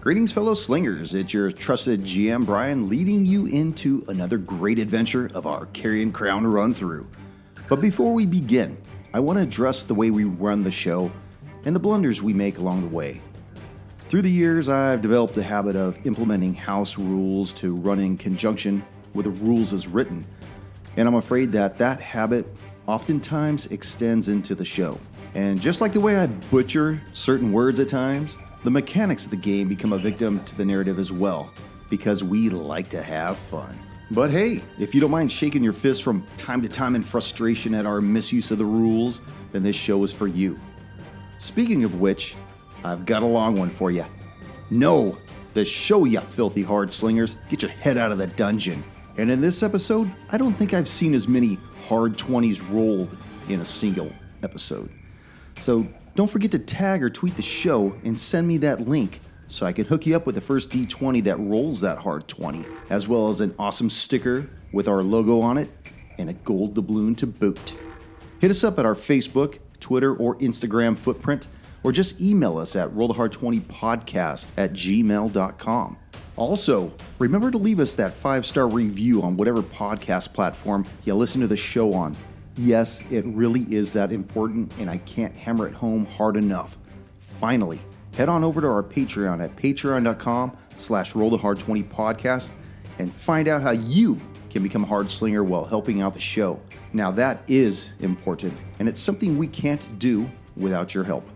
Greetings, fellow slingers. It's your trusted GM, Brian, leading you into another great adventure of our Carrion Crown run-through. But before we begin, I want to address the way we run the show and the blunders we make along the way. Through the years, I've developed a habit of implementing house rules to run in conjunction with the rules as written, and I'm afraid that habit oftentimes extends into the show. And just like the way I butcher certain words at times, the mechanics of the game become a victim to the narrative as well, because we like to have fun. But hey, if you don't mind shaking your fist from time to time in frustration at our misuse of the rules, then this show is for you. Speaking of which, I've got a long one for you. No, the show, ya filthy hard slingers. Get your head out of the dungeon. And in this episode, I don't think I've seen as many hard 20s rolled in a single episode. So don't forget to tag or tweet the show and send me that link so I can hook you up with the first D20 that rolls that hard 20, as well as an awesome sticker with our logo on it and a gold doubloon to boot. Hit us up at our Facebook, Twitter, or Instagram footprint, or just email us at rollthehard20podcast@gmail.com. Also, remember to leave us that 5-star review on whatever podcast platform you listen to the show on. Yes, it really is that important, and I can't hammer it home hard enough. Finally, head on over to our Patreon at patreon.com/rollthehard20podcast and find out how you can become a hard slinger while helping out the show. Now that is important, and it's something we can't do without your help.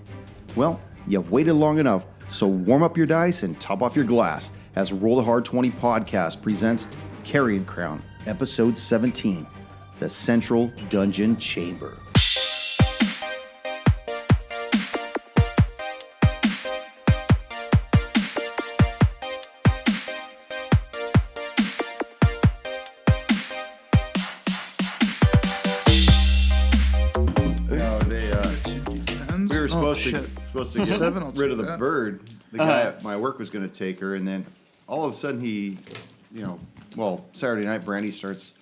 Well, you've waited long enough, so warm up your dice and top off your glass as Roll the Hard 20 podcast presents Carrion Crown, Episode 17. The Central Dungeon Chamber. We were supposed to get rid of the bird. The guy at my work was going to take her, and then all of a sudden Saturday night, Brandy starts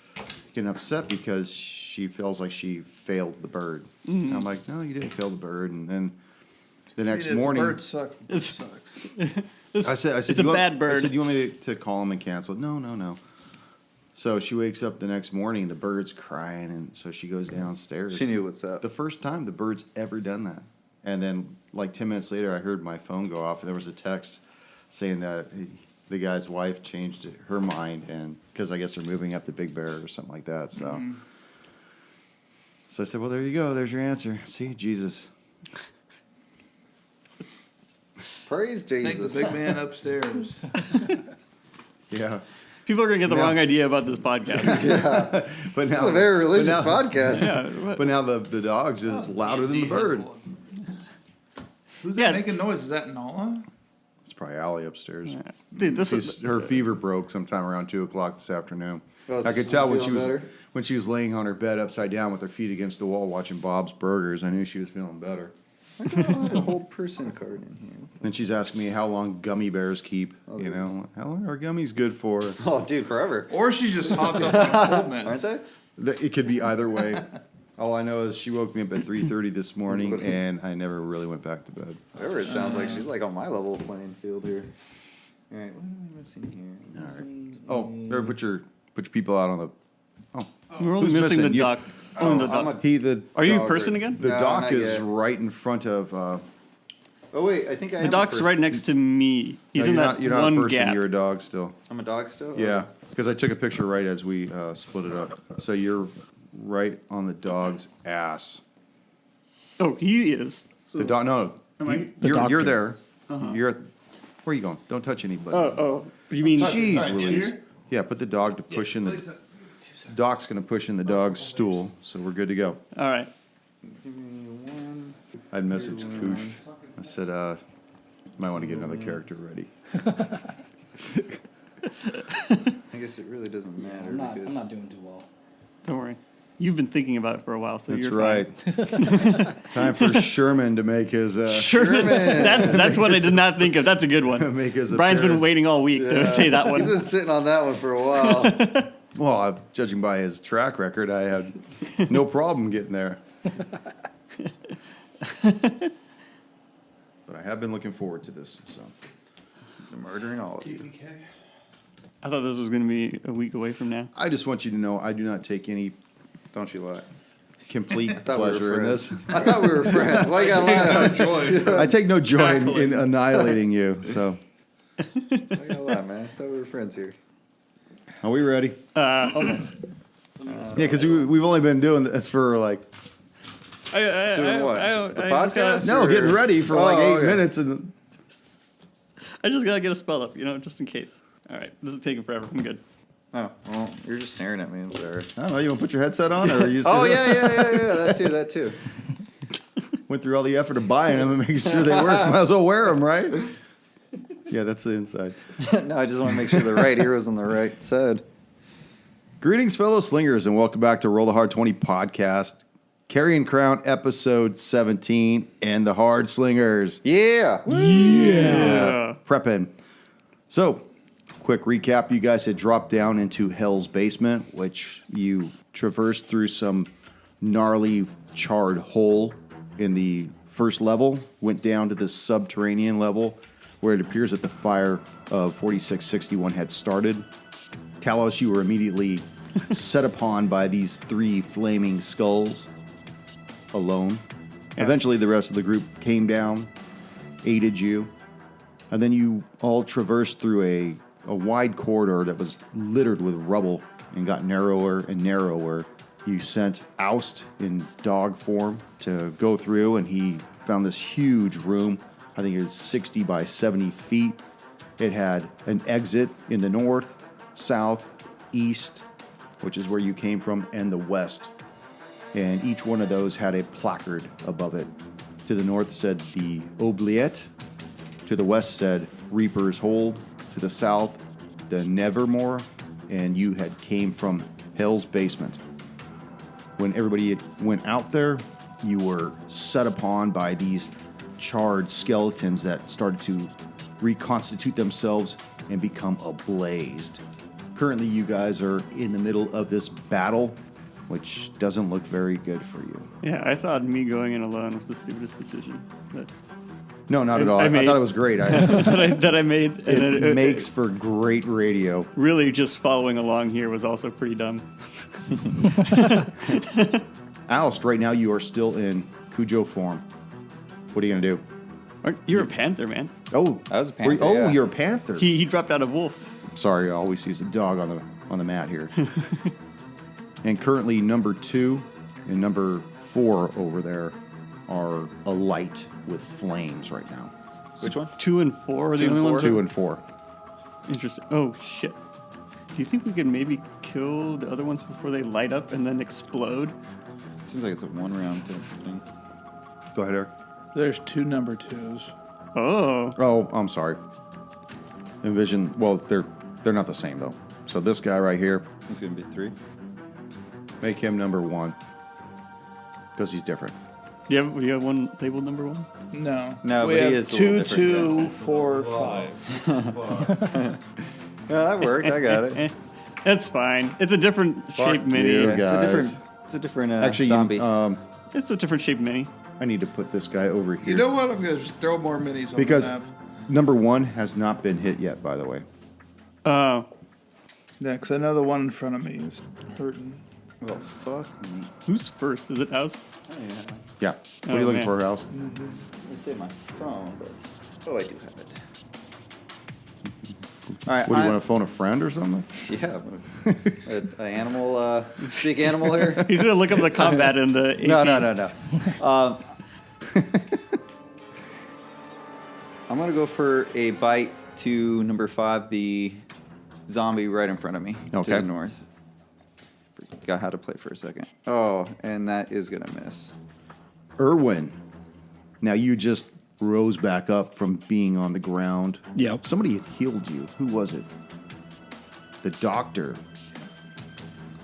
getting upset because she feels like she failed the bird. Mm-hmm. I'm like, no, you didn't fail the bird. And then the next morning, the bird sucks. It sucks. I said, it's a bad bird. I said, you want me to call him and cancel? No. So she wakes up the next morning, the bird's crying, and so she goes downstairs. She knew what's up. The first time the bird's ever done that. And then, like 10 minutes later, I heard my phone go off, and there was a text saying that the guy's wife changed her mind, and because I guess they're moving up to Big Bear or something like that. So, So I said, well, there you go. There's your answer. See, Jesus. Praise Jesus. Thank the big man upstairs. Yeah. People are going to get the wrong idea about this podcast. Yeah. But now, it's a very religious podcast. Yeah, but now the dog's just louder than the bird. Who's that making noise? Is that Nala? It's probably Allie upstairs. Yeah. Dude, Her fever broke sometime around 2:00 this afternoon. Oh, I could tell when she better? was laying on her bed upside down with her feet against the wall watching Bob's Burgers. I knew she was feeling better. I got a whole person card in here. Then she's asking me how long gummy bears keep. How long are gummies good for? Oh, dude, forever. Or she's just hopped up on cold meds. Aren't they? It could be either way. All I know is she woke me up at 3:30 this morning, and I never really went back to bed. Whatever it sounds like, she's like on my level playing field here. All right, what am I missing here? All right. Oh, put your people out on the. Oh, We're only who's missing the You- doc. Only the doc. Are you a person again? The No, doc not is yet. right in front of. Oh wait, I think I am The a doc's person. right next to me. He's in that You're not one a person. gap. You're a dog still. I'm a dog still? Yeah, because I took a picture right as we split it up. So you're right on the dog's ass. Oh, he is. The dog. No, you're there. You're. Where are you going? Don't touch anybody. Oh. You mean? Jeez, Right, Louise. here? Yeah, put the dog to push in the. Doc's going to push in the dog's stool, so we're good to go. All right. Give me one. I'd messaged Koosh. I said, might want to get another character ready. I guess it really doesn't matter. I'm because not doing too well. Don't worry. You've been thinking about it for a while, so That's you're right. fine. Time for Sherman to make his. Sherman. That's what I did not think of. That's a good one. Make his Brian's been appearance. waiting all week to say that one. He's been sitting on that one for a while. Well, judging by his track record, I had no problem getting there. But I have been looking forward to this. So to murdering all of you. I thought this was going to be a week away from now. I just want you to know I do not take any Don't you lie. complete Thought we were pleasure in friends. this. I thought we were friends. Why you got to lie to us? I take no joy in annihilating you. So, Why you got to lie, man? I thought we were friends here. are we ready? Almost. Yeah, because we've only been doing this for like Doing what? The podcast? no, or- getting ready for like 8 okay. minutes, and I just got to get a spell up, just in case. All right, this is taking forever. I'm good. Oh, well, you're just staring at me. I'm sorry. I don't know. You want to put your headset on, or you just Oh, yeah. That too. went through all the effort of buying them and making sure they work? Might as well wear them, right? Yeah, that's the inside. No, I just want to make sure the right ear was on the right side. Greetings, fellow slingers, and welcome back to Roll the Hard 20 podcast, Carrion Crown episode 17, and the Hard Slingers. Yeah. Prepping. So, quick recap. You guys had dropped down into Hell's Basement, which you traversed through some gnarly charred hole in the first level, went down to the subterranean level where it appears that the fire of 4661 had started. Talos, you were immediately set upon by these 3 flaming skulls alone. Yeah. Eventually, the rest of the group came down, aided you, and then you all traversed through a wide corridor that was littered with rubble and got narrower and narrower. You sent Oust in dog form to go through, and he found this huge room. I think it was 60 by 70 feet. It had an exit in the north, south, east, which is where you came from, and the west. And each one of those had a placard above it. To the north said the Oubliette. To the west said Reaper's Hold. To the south, the Nevermore. And you had came from Hell's Basement. When everybody went out there, you were set upon by these charred skeletons that started to reconstitute themselves and become ablazed. Currently, you guys are in the middle of this battle, which doesn't look very good for you. Yeah, I thought me going in alone was the stupidest decision No, not at all. I thought it was great. that I made. And It makes for great radio. really just following along here was also pretty dumb. Oust, right now you are still in Cujo form. What are you going to do? You're a panther, man. Oh, I was a panther, yeah. You're a panther. He dropped out a wolf. Sorry, all we see is a dog on the mat here. And currently, number 2 and number 4 over there are alight with flames right now. Which one? 2 and 4 are the 2 and only ones. 2 and 4. Interesting. Oh shit. Do you think we could maybe kill the other ones before they light up and then explode? Seems like it's a 1 round type thing. Go ahead, Eric. There's 2 number 2s. Oh. Oh, I'm sorry. Envision. Well, they're not the same though. So this guy right here, It's going to be 3. make him number 1 because he's different. Do you have one labeled number 1? No. No, we but he have is a little 2, different, 2, 4, 5. Yeah, that worked. I got it. That's fine. It's a different shaped mini. you. Yeah, Guys. it's a different Actually, zombie. It's a different shaped mini. I need to put this guy over here. You know what? I'm going to just throw more minis on Because the map. number 1 has not been hit yet, by the way. Oh. Yeah, because I know the one in front of me is hurting. Well, fuck me. Who's first? Is it Oust? Oh, yeah. Yeah. What are Oh, you looking man. for, House? Let's say my phone, but... Oh, I do have it. All right. What, do you want to phone a friend or something? Yeah. An animal, speak animal here? He's gonna look up the combat in the. AP. No. I'm going to go for a bite to number 5, the zombie right in front of me. Okay. To the north. Forgot how to play for a second. Oh, and that is going to miss. Irwin. Now you just rose back up from being on the ground. Yep. Somebody had healed you. Who was it? The doctor.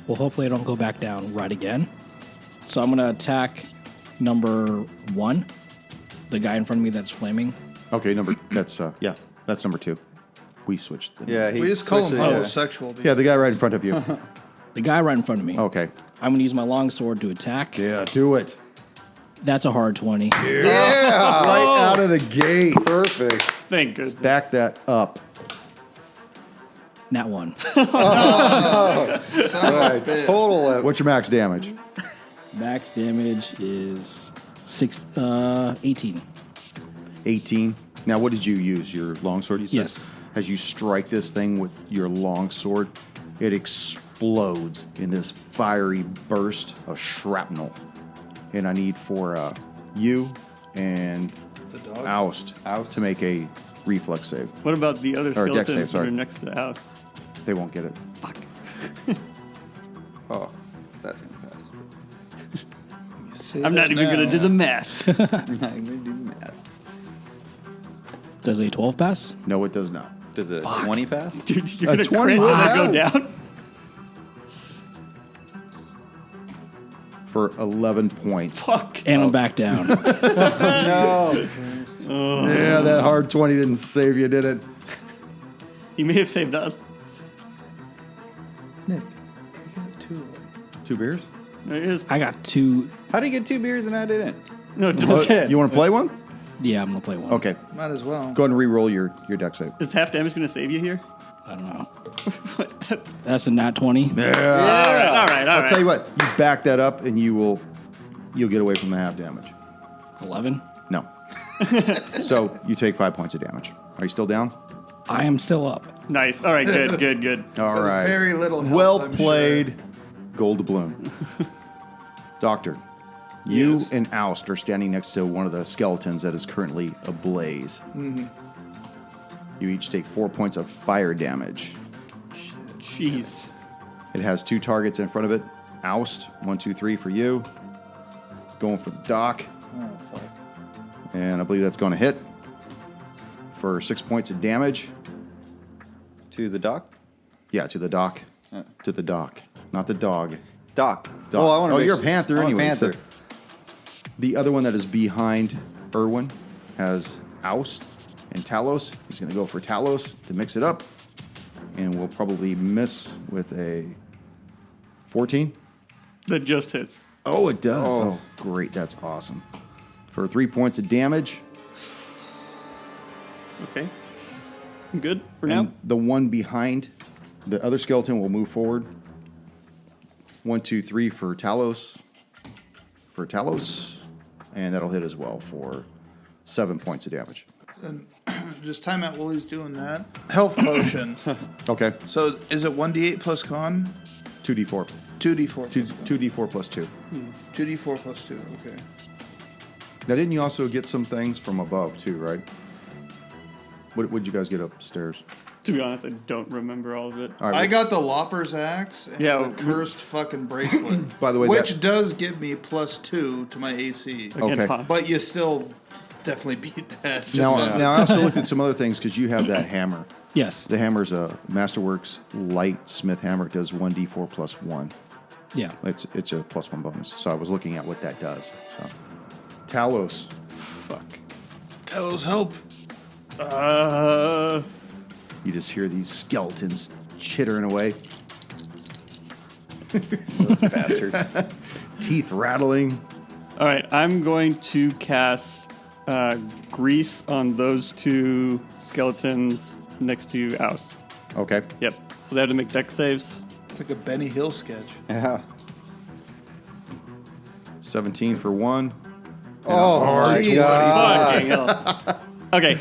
Well, hopefully I don't go back down right again. So I'm going to attack number 1, the guy in front of me that's flaming. Okay, that's number 2. We switched them. Yeah, We just call him switched it, homosexual. Yeah, the guy right in front of you. The guy right in front of me. Okay. I'm going to use my longsword to attack. Yeah, do it. That's a hard 20. Yeah. Right out of the gate. Perfect. Thank goodness. Back that up. Nat 1. Son of a bitch. Total. What's your max damage? Max damage is 18. 18. Now, what did you use? Your longsword, you said? Yes. As you strike this thing with your longsword, it explodes in this fiery burst of shrapnel. And I need for you and The dog. Oust to make a reflex save. What about the other Or dex skeletons save, that sorry. are next to Oust? They won't get it. Oh, that's gonna pass. Say I'm that not even now. going to do the math. I'm not gonna do the math. Does a 12 pass? No, it does not. Does a Fuck. 20 pass? Dude, you're A going to 20 crit will and go pass. down? For 11 points. Fuck. And I'm back down. No. Yeah, that hard 20 didn't save you, did it? He may have saved us. Nick, you got 2 of them. 2 beers? There he is. I got 2. How do you get 2 beers and I didn't? No, just You want to play one? Yeah, I'm going to play one. Okay. Might as well. Go ahead and re-roll your dex save. Is half damage going to save you here? I don't know. That's a nat 20. All right. I'll tell you what. You back that up, and you'll get away from the half damage. 11. No. So you take 5 points of damage. Are you still down? I am still up. Nice. All right, good. All right. Very little help, Well I'm played, Gold Doubloon. Doctor, you Yes. and Oust are standing next to one of the skeletons that is currently ablaze. Mm-hmm. You each take 4 points of fire damage. Jeez. It has 2 targets in front of it. Oust, 1, 2, 3 for you. Going for the dock. Oh, fuck. And I believe that's going to hit for 6 points of damage. To the dock? Yeah, to the dock. To the dock. Not the dog. Dock. Dock. Oh, I want to. You're a panther I'm anyway. A panther. so- The other one that is behind Irwin has Oust and Talos. He's going to go for Talos to mix it up. And we'll probably miss with a 14. That just hits. Oh, it does. Oh. Oh, great. That's awesome. For 3 points of damage. Okay. I'm good for And now. the one behind the other skeleton will move forward. 1, 2, 3 for Talos. For Talos. And that'll hit as well for 7 points of damage. And just time out while he's doing that. Health potion. Okay. So is it 1d8 plus con? 2d4. 2d4. 2d4 plus 2. 2d4 plus 2. Okay. Now, didn't you also get some things from above, too, right? What would you guys get upstairs? To be honest, I don't remember all of it. All right. I got the Lopper's axe and Yeah, the cursed fucking bracelet. By the way, which that- does give me +2 to my AC. Against Okay. Hans. But you still definitely beat that. Now, I also looked at some other things because you have that hammer. Yes. The hammer's a Masterworks light smith hammer. It does 1d4 plus 1. Yeah. It's a +1 bonus. So I was looking at what that does. So Talos. Fuck. Talos, help. You just hear these skeletons chittering away. Bastards. Teeth rattling. All right, I'm going to cast grease on those 2 skeletons next to Oust. Okay. Yep. So they have to make dex saves. It's like a Benny Hill sketch. Yeah. 17 for 1. Oh, Jesus. Fucking hell. Okay,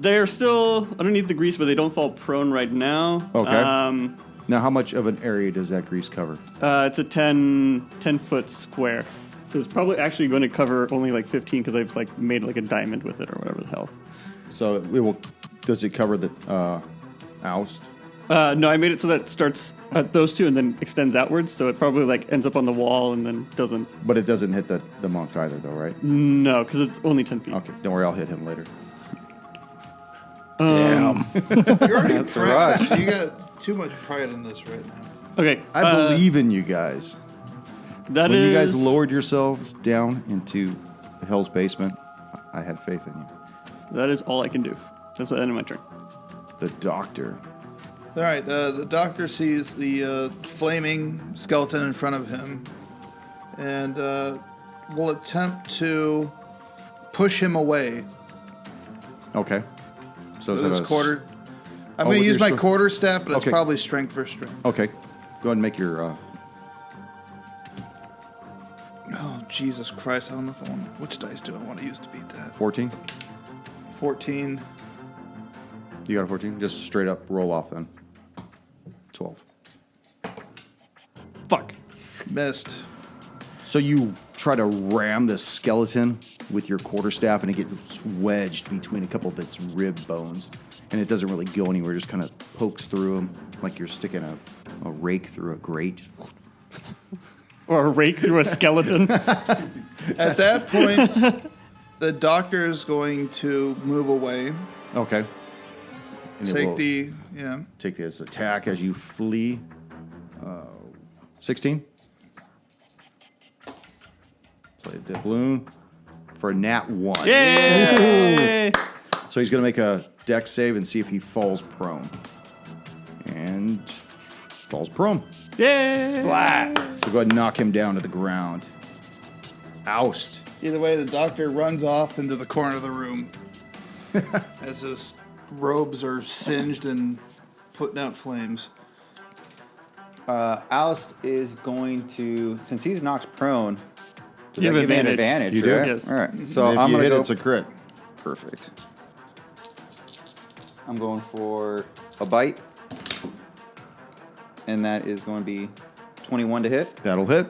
they're still underneath the grease, but they don't fall prone right now. Okay. Now, how much of an area does that grease cover? It's a 10-foot square. So it's probably actually going to cover only like 15 because I've like made like a diamond with it or whatever the hell. So it will. Does it cover the Oust? No, I made it so that it starts at those 2 and then extends outwards. So it probably like ends up on the wall and then doesn't. But it doesn't hit the monk either, though, right? No, because it's only 10 feet. Okay. Don't worry, I'll hit him later. Damn. You're already That's a proud. rush. You got too much pride in this right now. Okay. I believe in you guys. that When is you guys lowered yourselves down into the Hell's basement, I had faith in you. That is all I can do. That's the end of my turn. The doctor. All right, the doctor sees the flaming skeleton in front of him and will attempt to push him away. Okay. So is With that his quarter. I'm Oh, going to with use your my quarter staff, but it's Okay. probably strength for strength. Okay. Go ahead and make your. Oh, Jesus Christ. I don't know if I want to. Which dice do I want to use to beat that? 14. 14. You got a 14? Just straight up roll off then. 12. Fuck. Missed. So you try to ram this skeleton with your quarterstaff, and it gets wedged between a couple of its rib bones, and it doesn't really go anywhere. Just kind of pokes through them like you're sticking a rake through a grate. Or a rake through a skeleton. At that point, the doctor is going to move away. Okay. And it will Take this attack as you flee. 16. Play a doubloon for a nat 1. Yay! So he's going to make a dex save and see if he falls prone. And falls prone. Yay! Splat. So go ahead and knock him down to the ground. Oust. Either way, the doctor runs off into the corner of the room as his robes are singed and putting out flames. Oust is going to, since he's knocked prone, does You that have give me an advantage. advantage? You do? Right? Yes. All right. So If I'm you going to hit, go. it's a crit. Perfect. I'm going for a bite. And that is going to be 21 to hit. That'll hit.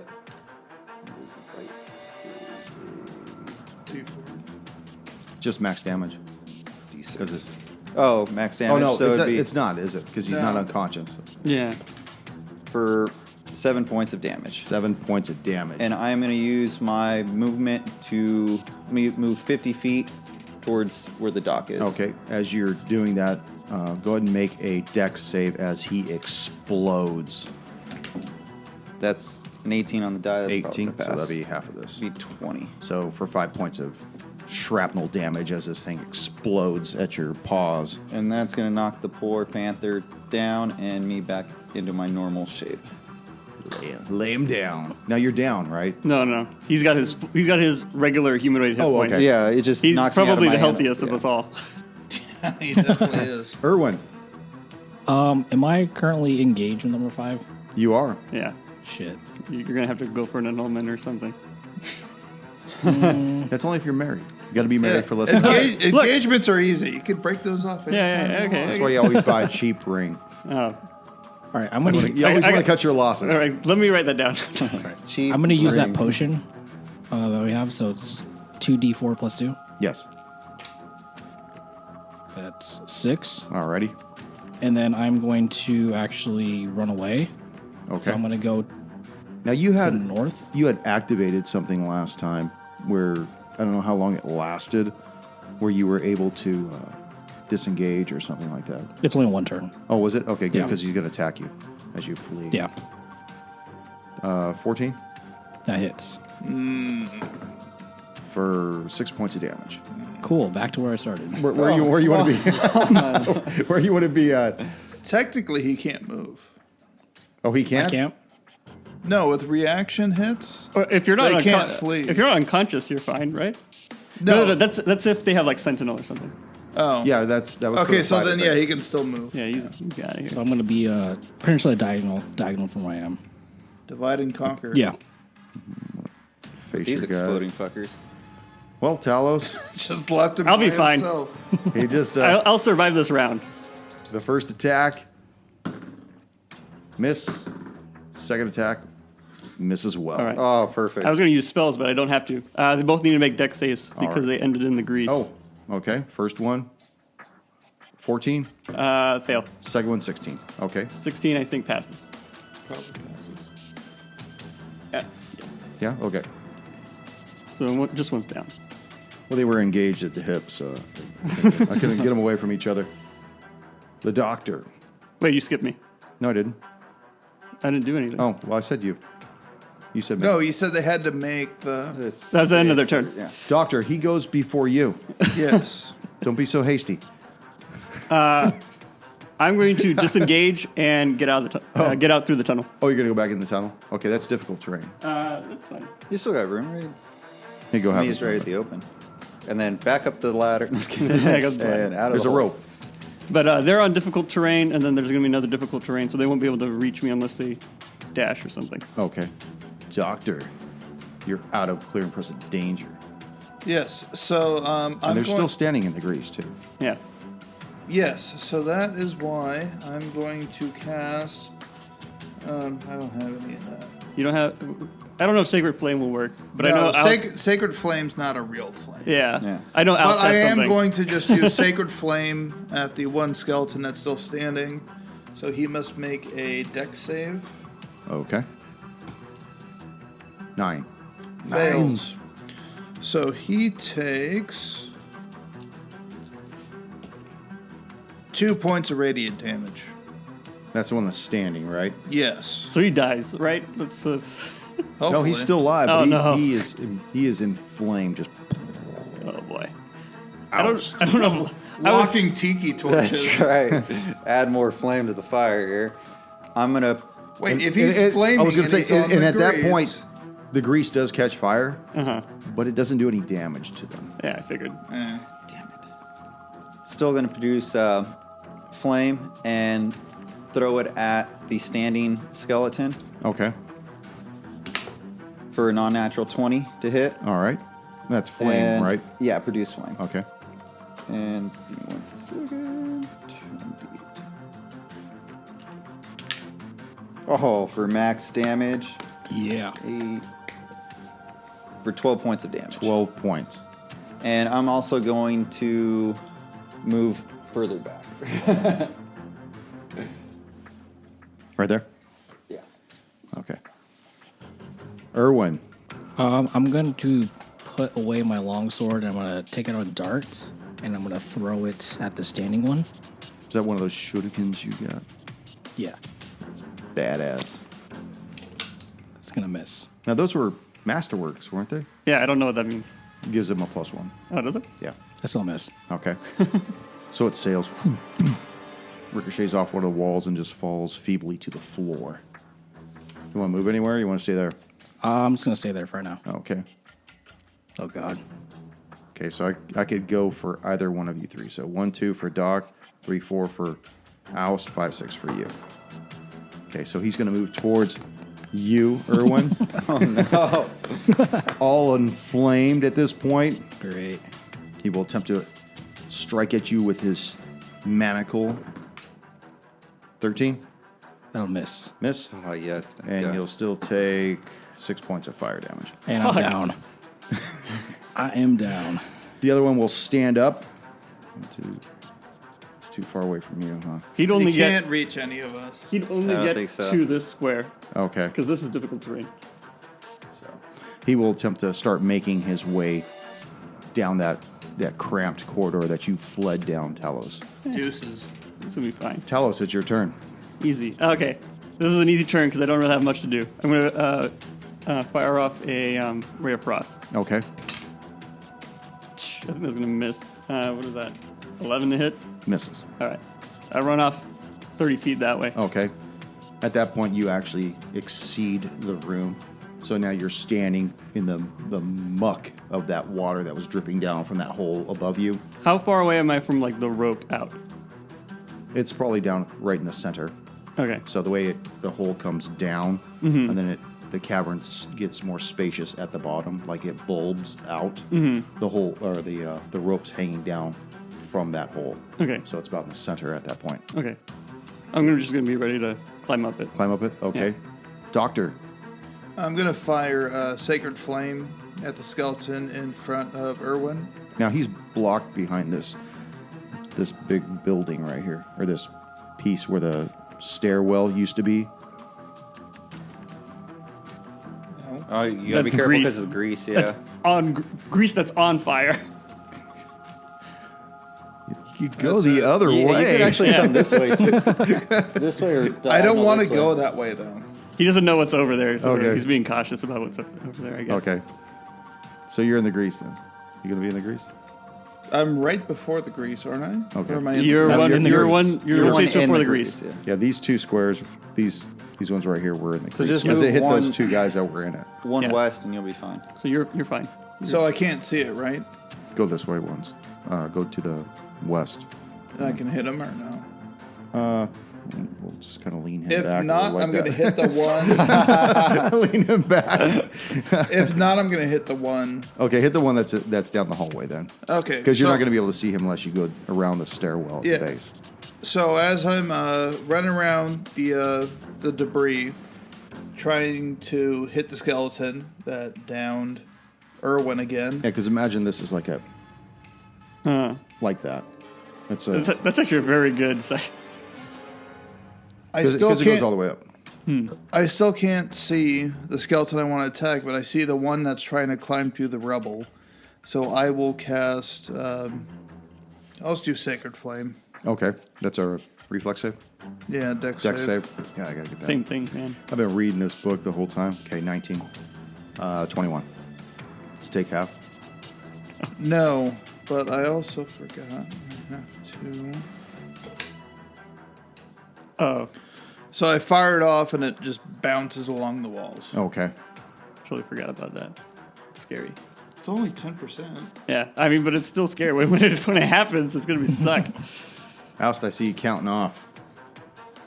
Just max damage. D6. 'Cause Oh, max damage. Oh, no, so it'd be it's not, is it? Because he's not No. unconscious. Yeah. for 7 points of damage. 7 points of damage. And I am going to use my movement to move 50 feet towards where the dock is. Okay, as you're doing that, go ahead and make a dex save as he explodes. That's an 18 on the die. That's 18, probably so gonna that'll pass. be half of this. Be 20. So for 5 points of shrapnel damage as this thing explodes at your paws. And that's going to knock the poor panther down and me back into my normal shape. Lay him down. Now you're down, right? No. He's got his regular humanoid hit Oh, points. okay. Yeah, it just He's knocks me out of probably my the hand. healthiest of Yeah. us all. He definitely is. Erwin, Am I currently engaged with number 5? you are. Yeah. Shit. You're going to have to go for an annulment or something. That's only if you're married. You got to be married for less than Engagements are easy. You can break those off anytime. Yeah, you okay. want. That's why you always buy a cheap ring. Oh. All right, I'm gonna You always I want to got- cut your losses. All right, let me write that down. Cheap I'm gonna use that ring. potion that we have. So it's 2d4 plus 2. Yes. That's 6. Alrighty. And then I'm going to actually run away. Okay. So I'm gonna go Now you to had the north. you had activated something last time where I don't know how long it lasted, where you were able to disengage or something like that. It's only one turn. Oh, was it? Okay, good, Yeah. because he's going to attack you as you flee. Yeah, 14 that hits. for 6 points of damage. Cool. Back to where I started. Where you want to be? Where you want to be at? Technically, he can't move. Oh, he I can't. can't. No, with reaction hits. Or if you're not They can't flee. If you're not unconscious, you're fine, right? No. That's if they have like sentinel or something. Oh. Yeah, that was for Okay, the so fighter then, thing. yeah, he can still move. Yeah, he's out of here. So I'm gonna be pretty much like diagonal from where I am. Divide and conquer. Yeah. Face These your guys. exploding fuckers. Well, Talos, Just left him I'll by be fine. himself. he just I'll survive this round. the first attack miss, second attack miss as well. All right. Oh, perfect. I was going to use spells, but I don't have to. They both need to make dex saves because right. they ended in the grease. Oh, okay. First one, 14. Fail. Second one, 16. Okay. 16, I think, passes. Probably passes. Yeah. Yeah. Okay. So just one's down. Well, they were engaged at the hips. I couldn't get them away from each other. The doctor. Wait, you skipped me. No, I didn't. I didn't do anything. Oh, well, I said you. You said me. No, you said they had to make the. That's the end of their turn. Yeah. Doctor, he goes before you. Yes. Don't be so hasty. I'm going to disengage and get out of the get out through the tunnel. Oh, you're going to go back in the tunnel? Okay, that's difficult terrain. That's fine. You still got room, right? Here you go. Have He's this right one. at the open. And then back up the ladder. No, just kidding. Back up the ladder. And out of There's the a hole. rope. But they're on difficult terrain, and then there's going to be another difficult terrain, so they won't be able to reach me unless they dash or something. Okay. Doctor, you're out of clear and present danger. Yes. So And they're still standing in the grease, too. Yeah. Yes. So that is why I'm going to cast. I don't have any of that. You don't have... I don't know if Sacred Flame will work, but I No, know... Sacred Flame's not a real flame. Yeah. I know But Al's I has am something. going to just use Sacred Flame at the one skeleton that's still standing. So he must make a dex save. Okay. 9. Fails. So he takes 2 points of radiant damage. That's the one that's standing, right? Yes. So he dies, right? That's Hopefully. No, he's still alive, Oh, but no. he is inflamed. Just oh boy. ouch. I don't know. walking tiki torches. That's right. Add more flame to the fire here. I'm gonna. Wait, if he's flaming, I was going to say, and and the at that grease- point, the grease does catch fire, Uh-huh. but it doesn't do any damage to them. Yeah, I figured. Eh. Damn it. Still gonna produce flame and throw it at the standing skeleton Okay. for a non-natural 20 to hit. All right. That's flame, And- right? Yeah, produce flame. Okay. And give me 1 second. 2d8. Oh, for max damage, Yeah. 8 for 12 points of damage. 12 points. And I'm also going to move further back. Right there? Yeah. Okay. Erwin. I'm going to put away my longsword and I'm going to take out a dart and I'm going to throw it at the standing one. Is that one of those shurikens you got? Yeah. Badass. It's going to miss. Now, those were masterworks, weren't they? Yeah, I don't know what that means. Gives them a +1. Oh, does it? Yeah. I still miss. Okay. So it sails, ricochets off one of the walls and just falls feebly to the floor. You want to move anywhere? Or you want to stay there? I'm just going to stay there for now. Okay. Oh, God. Okay, so I could go for either one of you three. So 1, 2 for Doc, 3, 4 for Oust, 5, 6 for you. Okay, so he's going to move towards you, Erwin. Oh, no. All inflamed at this point. Great. He will attempt to strike at you with his manacle. 13. That'll miss. Miss. Oh, yes. Thank And God. you'll still take 6 points of fire damage. And I'm down. I am down. The other one will stand up. 1, 2. It's too far away from you, huh? He'd only He get can't reach any of us. he'd only I don't get think so. to this square Okay. because this is difficult terrain. He will attempt to start making his way down that cramped corridor that you fled down, Talos. Deuces. This will be fine. Talos, it's your turn. Easy. Okay, this is an easy turn because I don't really have much to do. I'm gonna fire off a ray of frost. Okay. I think that's gonna miss. What is that? 11 to hit. Misses. All right. I run off 30 feet that way. Okay. At that point, you actually exceed the room. So now you're standing in the muck of that water that was dripping down from that hole above you. How far away am I from like the rope out? It's probably down right in the center. Okay. So the way the hole comes down, and then the cavern gets more spacious at the bottom, like it bulbs out. The hole or the rope's hanging down from that hole. Okay. So it's about in the center at that point. Okay. Just gonna be ready to climb up it. Climb up it. Okay. Yeah. Doctor. I'm going to fire Sacred Flame at the skeleton in front of Erwin. Now he's blocked behind this big building right here, or this piece where the stairwell used to be. Oh, you gotta be That's careful grease. because of the grease, yeah. That's on grease that's on fire. You could go That's the it. other You way. could actually come this way, too. This way or I don't diagonal want to this go way. that way, though. He doesn't know what's over there, so Okay. he's being cautious about what's over there, I guess. Okay. So you're in the grease then. You gonna be in the grease? I'm right before the grease, aren't I? Okay. Or am I in You're the That's one. in the You're grease. one. You're You're one place in before the grease, grease. yeah. Yeah, these two squares, these ones right here were in the grease. just Because it move hit those one- two guys that were in it. One Yeah. west and you'll be fine. So you're fine. So I can't see it, right? Go this way once. Go to the west. And I can hit him or no? We'll just kind of lean him If back. not, like I'm going to that. hit the one. Lean him back. If not, I'm going to hit the one. Okay, hit the one that's down the hallway then. Okay. Because you're so- not going to be able to see him unless you go around the stairwell at Yeah. the base. So as I'm running around the debris, trying to hit the skeleton that downed Irwin again. Yeah, because imagine this is like like that. That's That's actually a very good sight. I still because it goes all can't. the way up. I still can't see the skeleton I want to attack, but I see the one that's trying to climb through the rubble. So I will cast. I'll just do Sacred Flame. Okay, that's a reflex save. Yeah, Dex Dex save. save. Yeah, I gotta get that. Same thing, man. I've been reading this book the whole time. Okay, 19. 21. Let's take half. No, but I also forgot. I have to. Oh, So I fire it off, and it just bounces along the walls. Okay. totally forgot about that. Scary. It's only 10%. Yeah, I mean, but it's still scary. When it happens, it's gonna be suck. Oust, I see you counting off.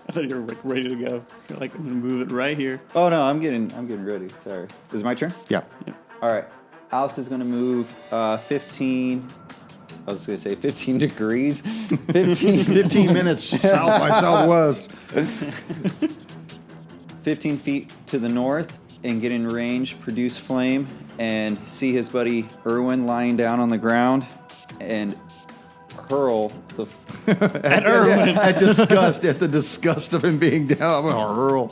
I thought you were like ready to go. You're like, I'm gonna move it right here. Oh no, I'm getting ready. Sorry. Is it my turn? Yeah. All right. Alice is going to move 15. I was going to say 15 degrees. 15, 15 minutes south by southwest. 15 feet to the north and get in range, produce flame, and see his buddy Irwin lying down on the ground and hurl the At Irwin. At the disgust of him being down, I'm gonna hurl.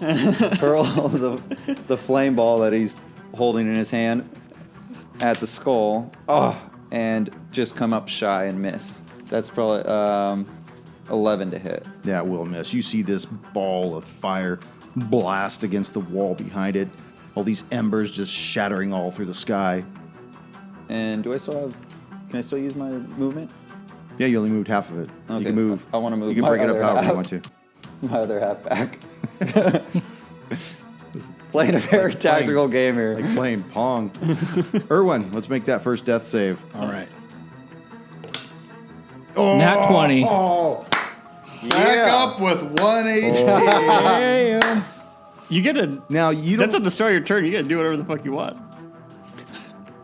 the flame ball that he's holding in his hand at the skull. Oh, and just come up shy and miss. That's probably 11 to hit. Yeah, it will miss. You see this ball of fire blast against the wall behind it. All these embers just shattering all through the sky. And do I still have? Can I still use my movement? Yeah, you only moved half of it. Okay. You can move. I wanna move You can my break it up other however half. you want to. My other half back. Playing a very tactical game here. Like playing Pong. Erwin, let's make that first death save. All right. Nat 20. Back up with 1 HP. Damn. You get a. Now you That's don't, at the start of your turn. You gotta do whatever the fuck you want.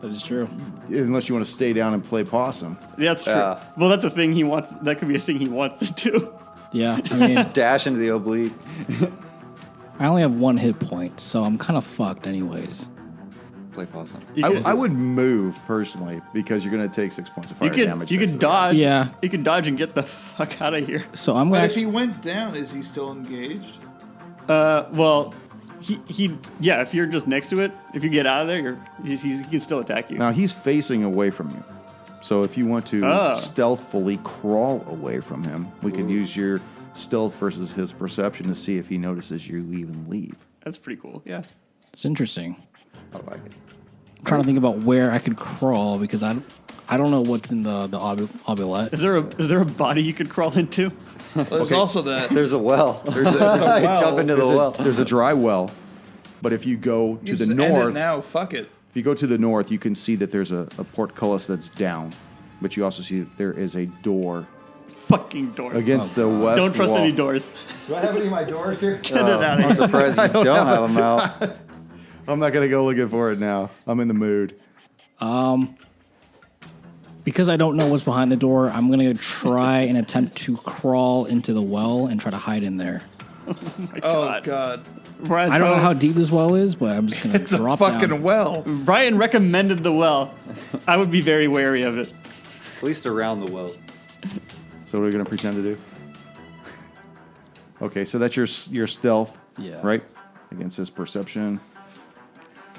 That is true. unless you want to stay down and play possum. Yeah, that's true. Yeah. Well, that's a thing he wants. That could be a thing he wants to do. Yeah, I mean, Dash into the oblique. I only have 1 hit point, so I'm kind of fucked anyways. Play possum. I would move personally because you're going to take 6 points of fire damage. You next could to it. dodge. Yeah. You could dodge and get the fuck out of here. So I'm But going if he to... went down, is he still engaged? Well, yeah. If you're just next to it, if you get out of there, he can still attack you. Now he's facing away from you. So if you want to stealthfully crawl away from him, we could use your stealth versus his perception to see if he notices you even leave. That's pretty cool. Yeah. It's interesting. I like it. I'm trying to think about where I could crawl because I don't know what's in the oblette. Is there a body you could crawl into? There's also that. There's a well. Jump into the well. There's a dry well, but if you go to You the just end it north, now. Fuck it. if you go to the north, you can see that there's a portcullis that's down, but you also see that there is a door Fucking doors. against the west Don't trust wall. any doors. Do I have any of my doors here? Get it out of I'm here. surprised you don't have them out. I'm not gonna go looking for it now. I'm in the mood. Because I don't know what's behind the door, I'm going to try and attempt to crawl into the well and try to hide in there. My Oh God. God. Brian's I don't know probably- how deep this well is, but I'm just going to It's a drop fucking down. well. Brian recommended the well. I would be very wary of it. At least around the well. So what are we gonna pretend to do? Okay, so that's your stealth, Yeah. right? Against his perception.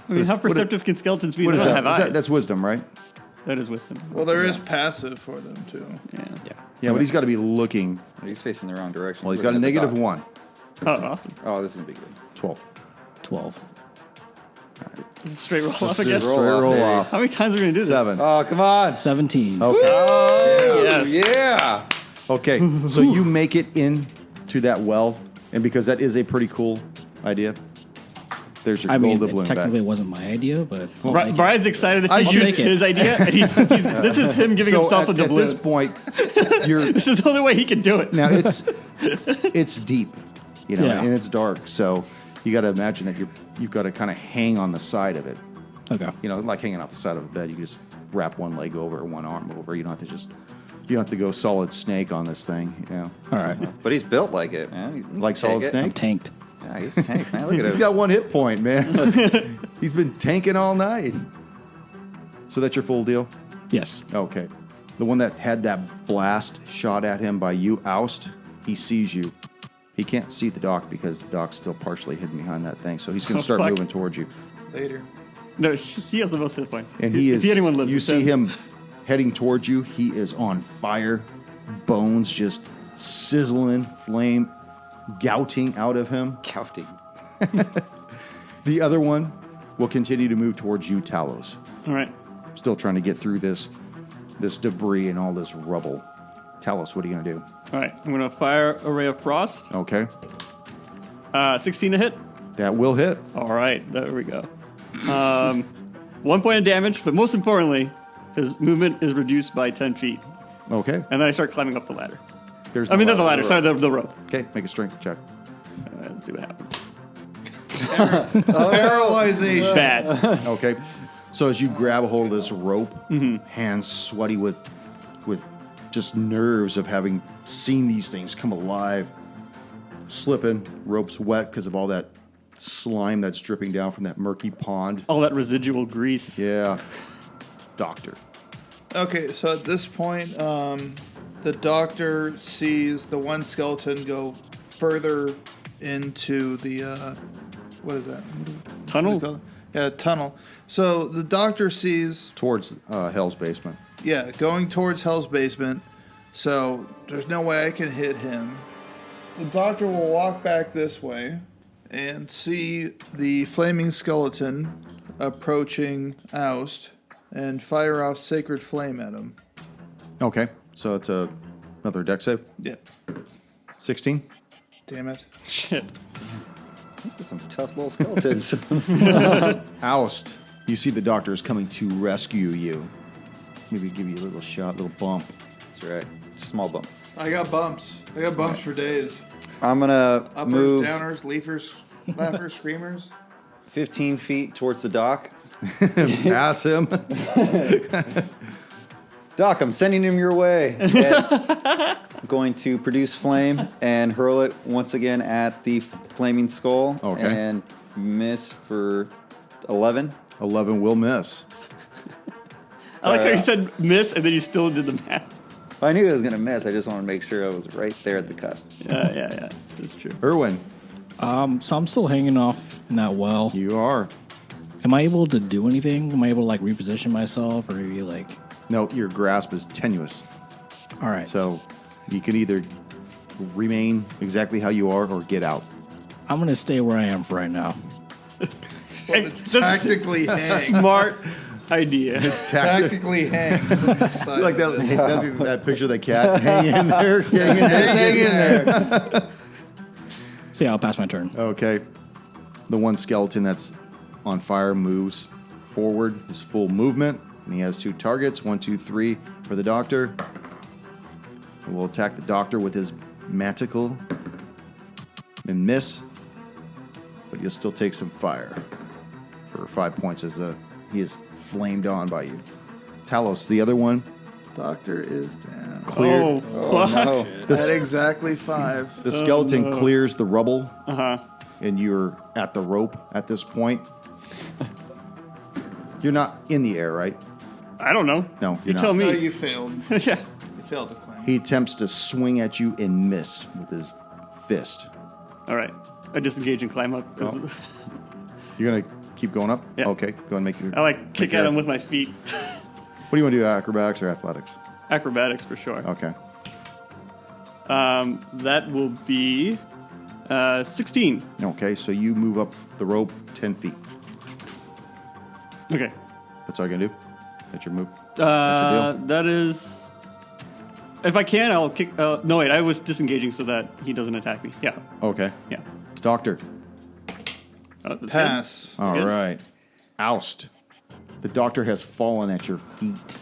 I mean, how perceptive can skeletons be? What They is don't that? have Is eyes. that? That's wisdom, right? That is wisdom. Well, there is passive for them too. Yeah. Yeah, but he's got to be looking. He's facing the wrong direction. Well, he's got a Looking at the -1. Oh, awesome. dot. Oh, this is gonna be good. 12. 12. Is it straight roll up, I Just guess? roll. roll baby. off. How many times are we going to do this? 7. Oh, come on. 17. Okay. Yes. Yeah. Okay, so you make it into that well, and because that is a pretty cool idea, There's your I mean, gold doubloon it technically back. wasn't my idea, but I'll take it. Brian's excited that you I'll used take it. his idea. And this is him giving himself a at doubloon. this point, you're This is the only way he can do it. now it's deep, Yeah. and it's dark. So you got to imagine that you've got to kind of hang on the side of it. Okay. Like hanging off the side of a bed. You just wrap one leg over, one arm over. You don't have to go solid snake on this thing. All right. But he's built like it, man. You can Like take solid it. snake? I'm tanked. Yeah, he's a tank, man. Look at He's him. got 1 hit point, man. He's been tanking all night. So that's your full deal? Yes. Okay. The one that had that blast shot at him by you, Oust, he sees you. He can't see the doc because the doc's still partially hidden behind that thing. So he's going to start fuck. moving towards you. Later. No, he has the most hit points. And he is. If anyone lives, you it's see him heading towards you. He is on fire. Bones just sizzling, flame gouting out of him. Counting. The other one will continue to move towards you, Talos. All right. Still trying to get through this debris and all this rubble. Talos, what are you going to do? All right. I'm going to fire a ray of frost. Okay. 16 to hit. That will hit. All right. There we go. 1 point of damage, but most importantly, his movement is reduced by 10 feet. Okay. And then I start climbing up the ladder. There's I mean, not the ladder. ladder. Sorry, the rope. Okay, make a strength check. Let's see what happens. Paralyzation. Bad. Okay. So as you grab a hold of this rope, hands sweaty with just nerves of having seen these things come alive, slipping, rope's wet because of all that slime that's dripping down from that murky pond. All that residual grease. Yeah. Doctor. Okay, so at this point, the doctor sees the one skeleton go further into the what is that? Tunnel? Yeah, tunnel. So the doctor sees, Towards Hell's basement. yeah, going towards Hell's basement. So there's no way I can hit him. The doctor will walk back this way and see the flaming skeleton approaching Oust and fire off Sacred Flame at him. Okay. So it's another deck save. Yeah. 16. Damn it. Shit. These are some tough little skeletons. Oust. You see the doctor is coming to rescue you. Maybe give you a little shot, little bump. That's right. Small bump. I got bumps. I got bumps for days. I'm going to Uppers, move downers, leafers, laughers, screamers. 15 feet towards the dock. Pass him. Doc, I'm sending him your way. I'm going to produce flame and hurl it once again at the flaming skull. Okay. And miss for 11. 11 will miss. I like how you said miss and then you still did the math. I knew I was going to miss. I just wanted to make sure I was right there at the cusp. Yeah. That's true. Erwin, So I'm still hanging off in that well. you are. Am I able to do anything? Am I able to like reposition myself, or are you like? No, your grasp is tenuous. All right. So you can either remain exactly how you are or get out. I'm gonna stay where I am for right now. Hey, Tactically hang. smart idea. Tactically hang. From the side Like of it. that picture of the cat. Hang in there. Hang in there. So yeah, I'll pass my turn. Okay. The one skeleton that's on fire moves forward, his full movement, and he has 2 targets, 1, 2, 3 for the doctor. And we'll attack the doctor with his manticle and miss, but you'll still take some fire for 5 points as he is flamed on by you. Talos, the other one, Doctor is down. cleared. Oh, what? No. At exactly 5. The skeleton clears the rubble, Uh-huh. and you're at the rope at this point. You're not in the air, right? I don't know. No, You you're tell not. No, me. you failed. Yeah. You failed to climb. He attempts to swing at you and miss with his fist. All right. I disengage and climb up. You're going to keep going up? Yeah. Okay, go and make your... I like kick make at your- him with my feet. What do you want to do, acrobatics or athletics? Acrobatics for sure. Okay. That will be 16. Okay, so you move up the rope 10 feet. Okay. That's all you're going to do? That's your move? That's your deal? That is. If I can, I'll kick. No, wait. I was disengaging so that he doesn't attack me. Yeah. Okay. Yeah. Doctor. that's good. Pass. All Good. right. Oust. The doctor has fallen at your feet.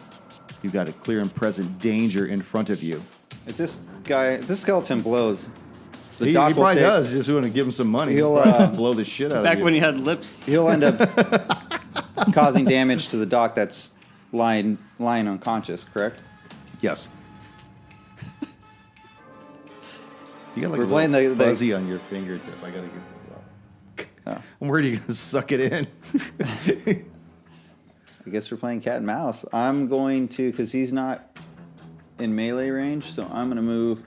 You've got a clear and present danger in front of you. If this skeleton blows, the He doc will probably take- does. Just want to give him some money. He'll, He'll probably blow the shit out Back of you. when he had lips. He'll end up causing damage to the doc that's lying unconscious, correct? Yes. You got like We're a playing little the- fuzzy on your fingertip. I gotta get this off. I'm worried you're gonna suck it in. I guess we're playing cat and mouse. I'm going to, because he's not in melee range, so I'm going to move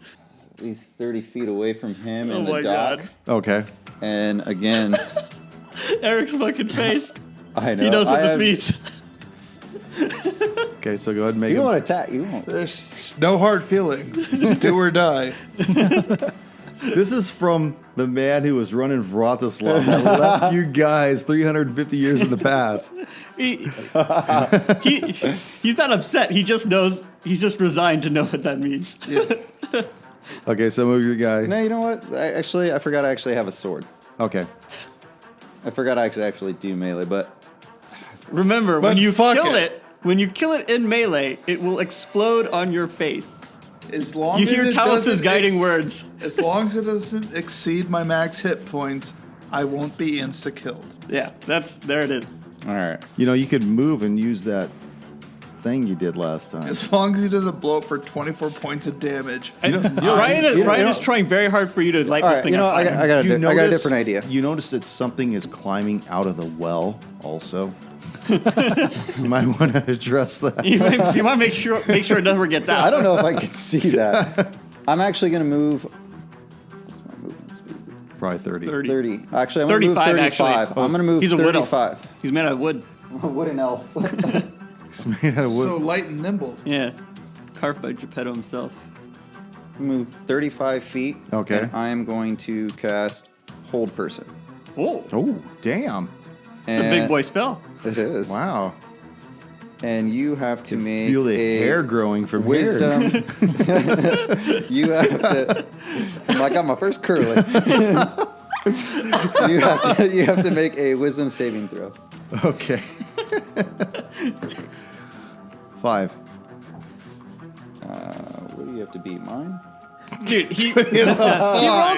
at least 30 feet away from him Oh and my the doc. God. Okay. And again, Eric's fucking face. I know. He knows what I this have- means. Okay, so go ahead and make You him. don't want to attack. You won't. There's no hard feelings. Do or die. This is from the man who was running Vratislav that left you guys 350 years in the past. He's not upset. He just knows. He's just resigned to know what that means. Yeah. Okay, so move your guy. No, you know what? I forgot I actually have a sword. Okay. I forgot I actually do melee, but Remember, But when you fuck kill it. it, when you kill it in melee, it will explode on your face. As long You as hear it Talos's doesn't guiding words. As long as it doesn't exceed my max hit points, I won't be insta killed. Yeah, there it is. all right. You know, you could move and use that thing you did last time. As long as he doesn't blow up for 24 points of damage. Ryan is trying very hard for you to light All this right. thing You know, on fire. I got a notice- different idea. You notice that something is climbing out of the well also. You might want to address that. You want to make sure it never gets out. I don't know if I can see that. I'm actually going to move. What's my movement speed? Probably 30. 30. 30. Actually, I'm going to move 35, 35. actually. I'm going to move He's a wood elf. 35. He's made out of wood. Wooden elf. It's made out of wood. So light and nimble. Yeah, carved by Geppetto himself. Move 35 feet. Okay. And I am going to cast Hold Person. Oh, Oh, damn. it's a big boy spell. It is. Wow. And you have to make Feel the a hair growing from wisdom. here. You have to. I got my first curly. you have to make a wisdom saving throw. Okay. 5. What do you have to beat? Mine? Dude, he rolled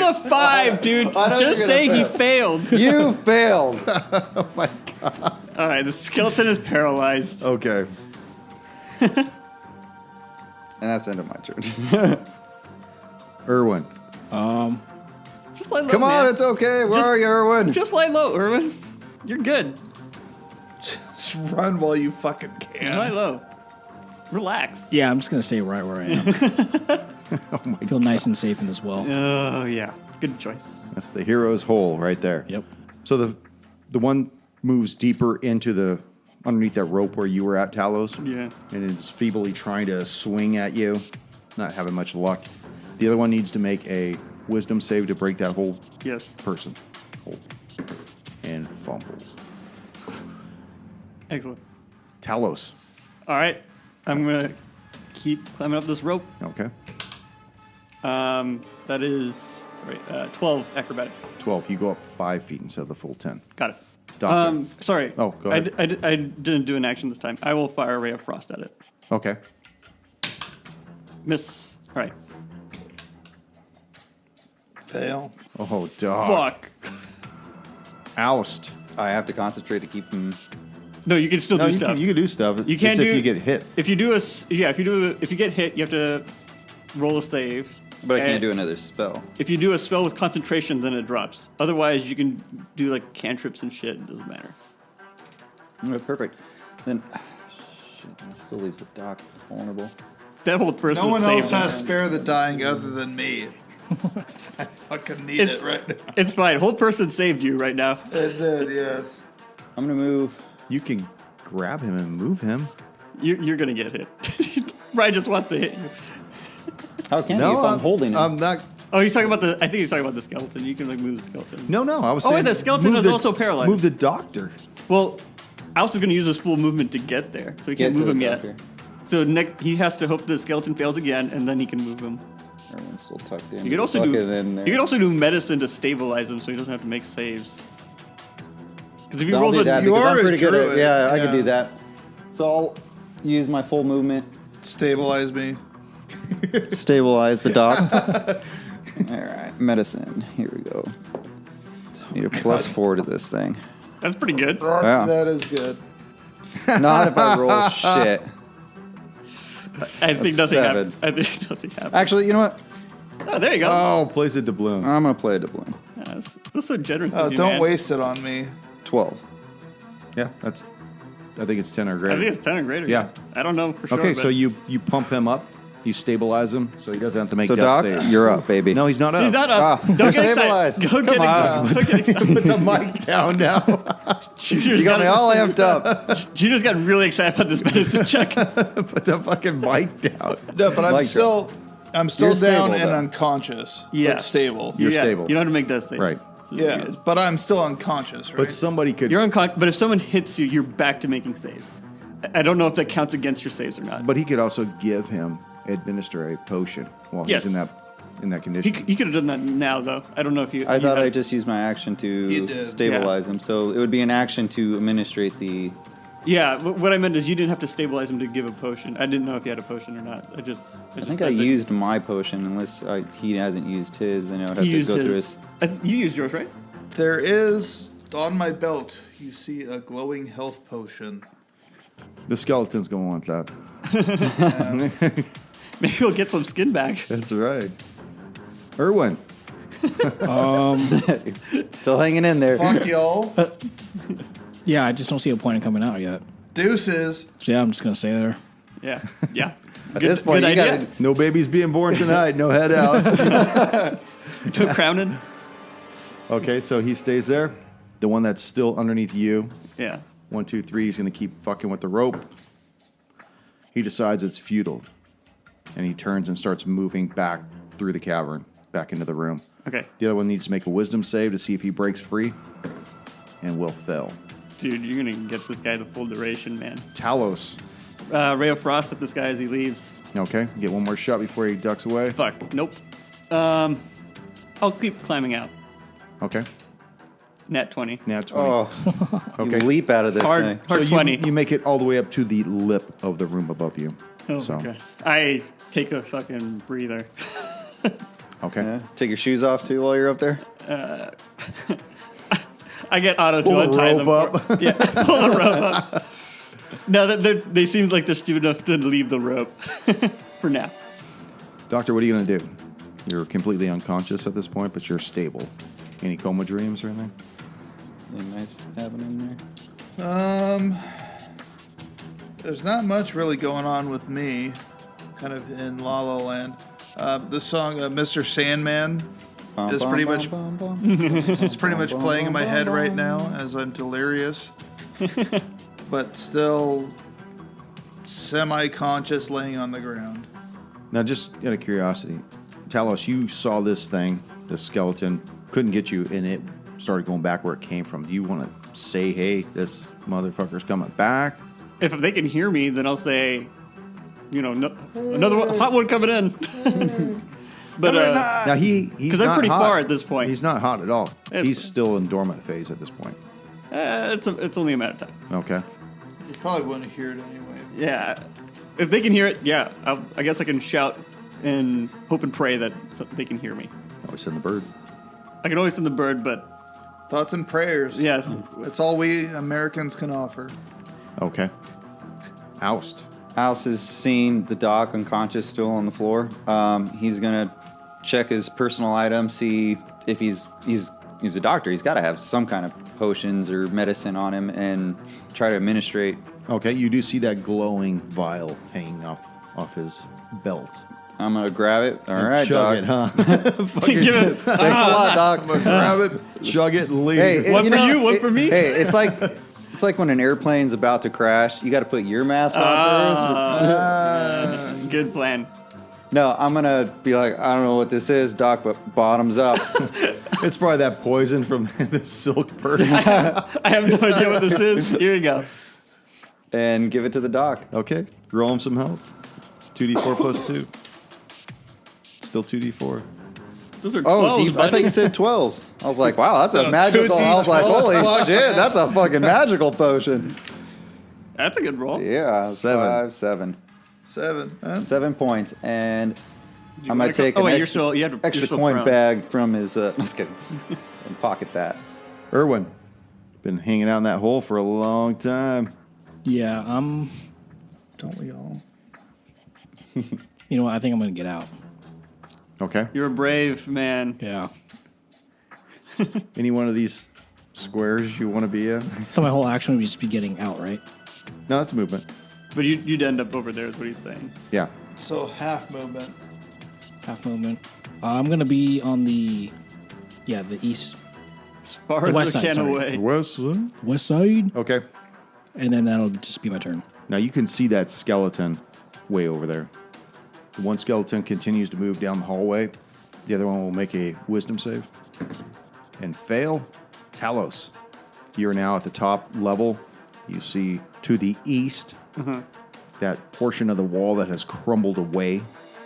a 5, dude. I know Just you're saying gonna he failed. You failed. All right, the skeleton is paralyzed. Okay. And that's the end of my turn. Erwin. Just lie low, Come on, man. it's okay. Where Just- are you, Erwin? Just lie low, Erwin. You're good. Just run while you fucking can. Lie low. Relax. Yeah, I'm just gonna stay right where I am. Feel nice and safe in this well. Oh, yeah. Good choice. That's the hero's hole right there. Yep. So the one moves deeper into the underneath that rope where you were at, Talos. Yeah. And is feebly trying to swing at you, not having much luck. The other one needs to make a wisdom save to break that whole Yes. person. Hold. And fumbles. Excellent. Talos. All right. I'm going to keep climbing up this rope. Okay. That is, 12 acrobatics. 12. You go up 5 feet instead of the full 10. Got it. Doctor. Sorry. Oh, go ahead. I didn't do an action this time. I will fire a ray of frost at it. Okay. Miss. All right. Fail. Oh, dog. Fuck. Oust. I have to concentrate to keep him. No, you can still No, do you stuff. can do stuff. You can't It's do if you get hit. If you do if you get hit, you have to roll a save. But I can't And do another spell. If you do a spell with concentration, then it drops. Otherwise, you can do like cantrips and shit. It doesn't matter. Okay, perfect. Then, shit, that still leaves the doc vulnerable. That whole person. No one saved else him. has spare the dying other than me. I fucking need It's it right now. It's fine. Whole person saved you right now. It did, yes. I'm gonna move. You can grab him and move him. You're gonna get hit. Ryan just wants to hit you. How can you if I'm holding him? I'm not. Oh, he's talking about the. I think he's talking about the skeleton. You can like move the skeleton. No, I was Oh, saying. wait, the skeleton move is also paralyzed. Move the doctor. Well, Alice is gonna use his full movement to get there, so he Get can't to move the him doctor. yet. So he has to hope the skeleton fails again, and then he can move him. Everyone's still tucked in. You could also do. In there. You could also do medicine to stabilize him, so he doesn't have to make saves. Because if he I'll rolls do a that You because are I'm a pretty good at druid, Yeah, I can yeah. do that. So I'll use my full movement, Stabilize me. stabilize the dock. All right, medicine. Here we go. Need a +4 to this thing. That's pretty good. Yeah. That is good. Not if I roll shit. I think That's nothing 7. happened. I think nothing happened. Actually, you know what? Oh, there you go. Oh, plays a doubloon. I'm gonna play a doubloon. Yeah, that's so generous Oh, of you, don't man. waste it on me. 12. Yeah, that's. I think it's 10 or I greater. think it's 10 or greater. Yeah. I don't know for sure. Okay, but so you pump him up, you stabilize him, so he doesn't have to make So death Doc, saves. you're up, baby. No, he's not up. He's not up. Ah, Don't you're get excited. stabilized. Go Come get on. Don't get excited. Put the mic down now. You got me all amped up. Gino's got really excited about this medicine check. Put the fucking mic down. No, but I'm Like still You're down stable, and though. unconscious. Yeah. But stable. You're Yeah, stable. You don't have to make death saves. Right. So Yeah, you're good. but I'm still unconscious, right? But somebody could. You're unconscious, but if someone hits you, you're back to making saves. I don't know if that counts against your saves or not. But he could also administer a potion while Yes. he's in that condition. You could have done that now, though. I don't know if you. I you thought had- I just used my action You to did. stabilize him. So it would be an action to administrate the. Yeah, what I meant is you didn't have to stabilize him to give a potion. I didn't know if you had a potion or not. I I just think said I that used my potion unless he hasn't used his, and I would have He to used go through his. his. You used yours, right? there is on my belt. You see a glowing health potion. The skeleton's going to want that. Maybe we'll get some skin back. That's right. Erwin. It's still hanging in there. Fuck y'all. Yeah, I just don't see a point in coming out yet. Deuces. So yeah, I'm just gonna stay there. Yeah, yeah. At this point, good you idea. gotta. No babies being born tonight. No head out. No crowning. Okay, so he stays there. The one that's still underneath you. Yeah. 1, 2, 3. He's going to keep fucking with the rope. He decides it's futile. And he turns and starts moving back through the cavern, back into the room. Okay, The other one needs to make a wisdom save to see if he breaks free. And will fail. dude, you're gonna get this guy the full duration, man. Talos. Ray of Frost at this guy as he leaves. Okay, get one more shot before he ducks away. Fuck. Nope. I'll keep climbing out. Okay, Nat 20. nat 20. Oh, Okay. you leap out of this Hard, thing. hard so 20. you make it all the way up to the lip of the room above you. Oh, so, okay. I take a fucking breather. okay. Yeah. Take your shoes off too while you're up there. I get Otto Pull to the untie them. rope for- Yeah, pull the rope up. No, they seem like they're stupid enough to leave the rope for now. Doctor, what are you going to do? You're completely unconscious at this point, but you're stable. Any coma dreams or anything? Anything nice happening there? There's not much really going on with me, kind of in La La Land. The song "Mr. Sandman" is pretty much it's pretty much playing in my head right now as I'm delirious, but still semi-conscious, laying on the ground. Now, just out of curiosity, Talos, you saw this thing, this skeleton, couldn't get you, and it started going back where it came from. Do you want to say, hey, this motherfucker's coming back? If they can hear me, then I'll say, no, another one, hot one coming in. But Now, he's 'Cause I'm not pretty hot. far at this point. He's not hot at all. It's- He's still in dormant phase at this point. it's only a matter of time. Okay. You probably wouldn't hear it anyway. Yeah, if they can hear it, yeah, I guess I can shout and hope and pray that they can hear me. Always send the bird. I can always send the bird, but Thoughts and prayers. yeah, That's all we Americans can offer. Okay. Oust. House has seen the doc unconscious still on the floor. He's gonna check his personal items, see if he's a doctor. He's got to have some kind of potions or medicine on him, and try to administrate. Okay, you do see that glowing vial hanging off his belt. I'm gonna grab it. All right, Chug doc. it, huh? give it. Thanks a lot, doc. Grab it, chug it, and leave. Hey, One for you, one for me? Hey, it's like when an airplane's about to crash. You got to put your mask on first. Good plan. No, I'm gonna be like, I don't know what this is, doc, but bottoms up. It's probably that poison from the silk purse. I have no idea what this is. Here you go. And give it to the doc. Okay, roll him some health. 2d4 plus 2. Still 2d4. Those are 12s, Oh, I buddy. thought you said 12s. I was like, wow, that's a No, magical. I was like, 2d12s. holy shit, that's a fucking magical potion. That's a good roll. Yeah, 7. 5, 7. 7. Huh? 7 points, and You I'm wanna gonna take go- an oh, wait, you're extra, still- you have to- extra you're still coin prone. bag from his. No, just kidding. And pocket that. Irwin, been hanging out in that hole for a long time. Yeah, Don't we all? you know what? I think I'm going to get out. Okay. You're a brave man. Yeah. Any one of these squares you want to be in? So my whole action would just be getting out, right? No, that's movement. But you'd end up over there is what he's saying. Yeah. So half movement. Half movement. I'm going to be on the east, As far The as west the side, can sorry. away. West side. west side, Okay. and then that'll just be my turn. Now you can see that skeleton way over there. The one skeleton continues to move down the hallway. The other one will make a wisdom save and fail. Talos, you're now at the top level. You see to the east that portion of the wall that has crumbled away.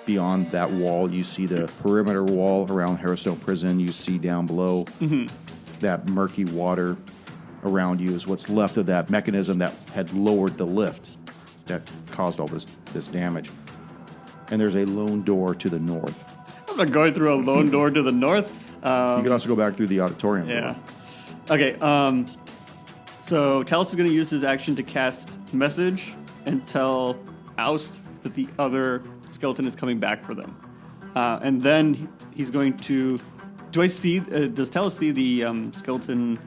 Beyond that wall, you see the perimeter wall around Harrowstone Prison. You see down below that murky water around you is what's left of that mechanism that had lowered the lift that caused all this damage. And there's a lone door to the north. I'm not going through a lone door to the north. You can also go back through the auditorium. Yeah. Okay. So Talos is going to use his action to cast message and tell Oust that the other skeleton is coming back for them. And then he's going to. Do I see? Does Talos see the skeleton?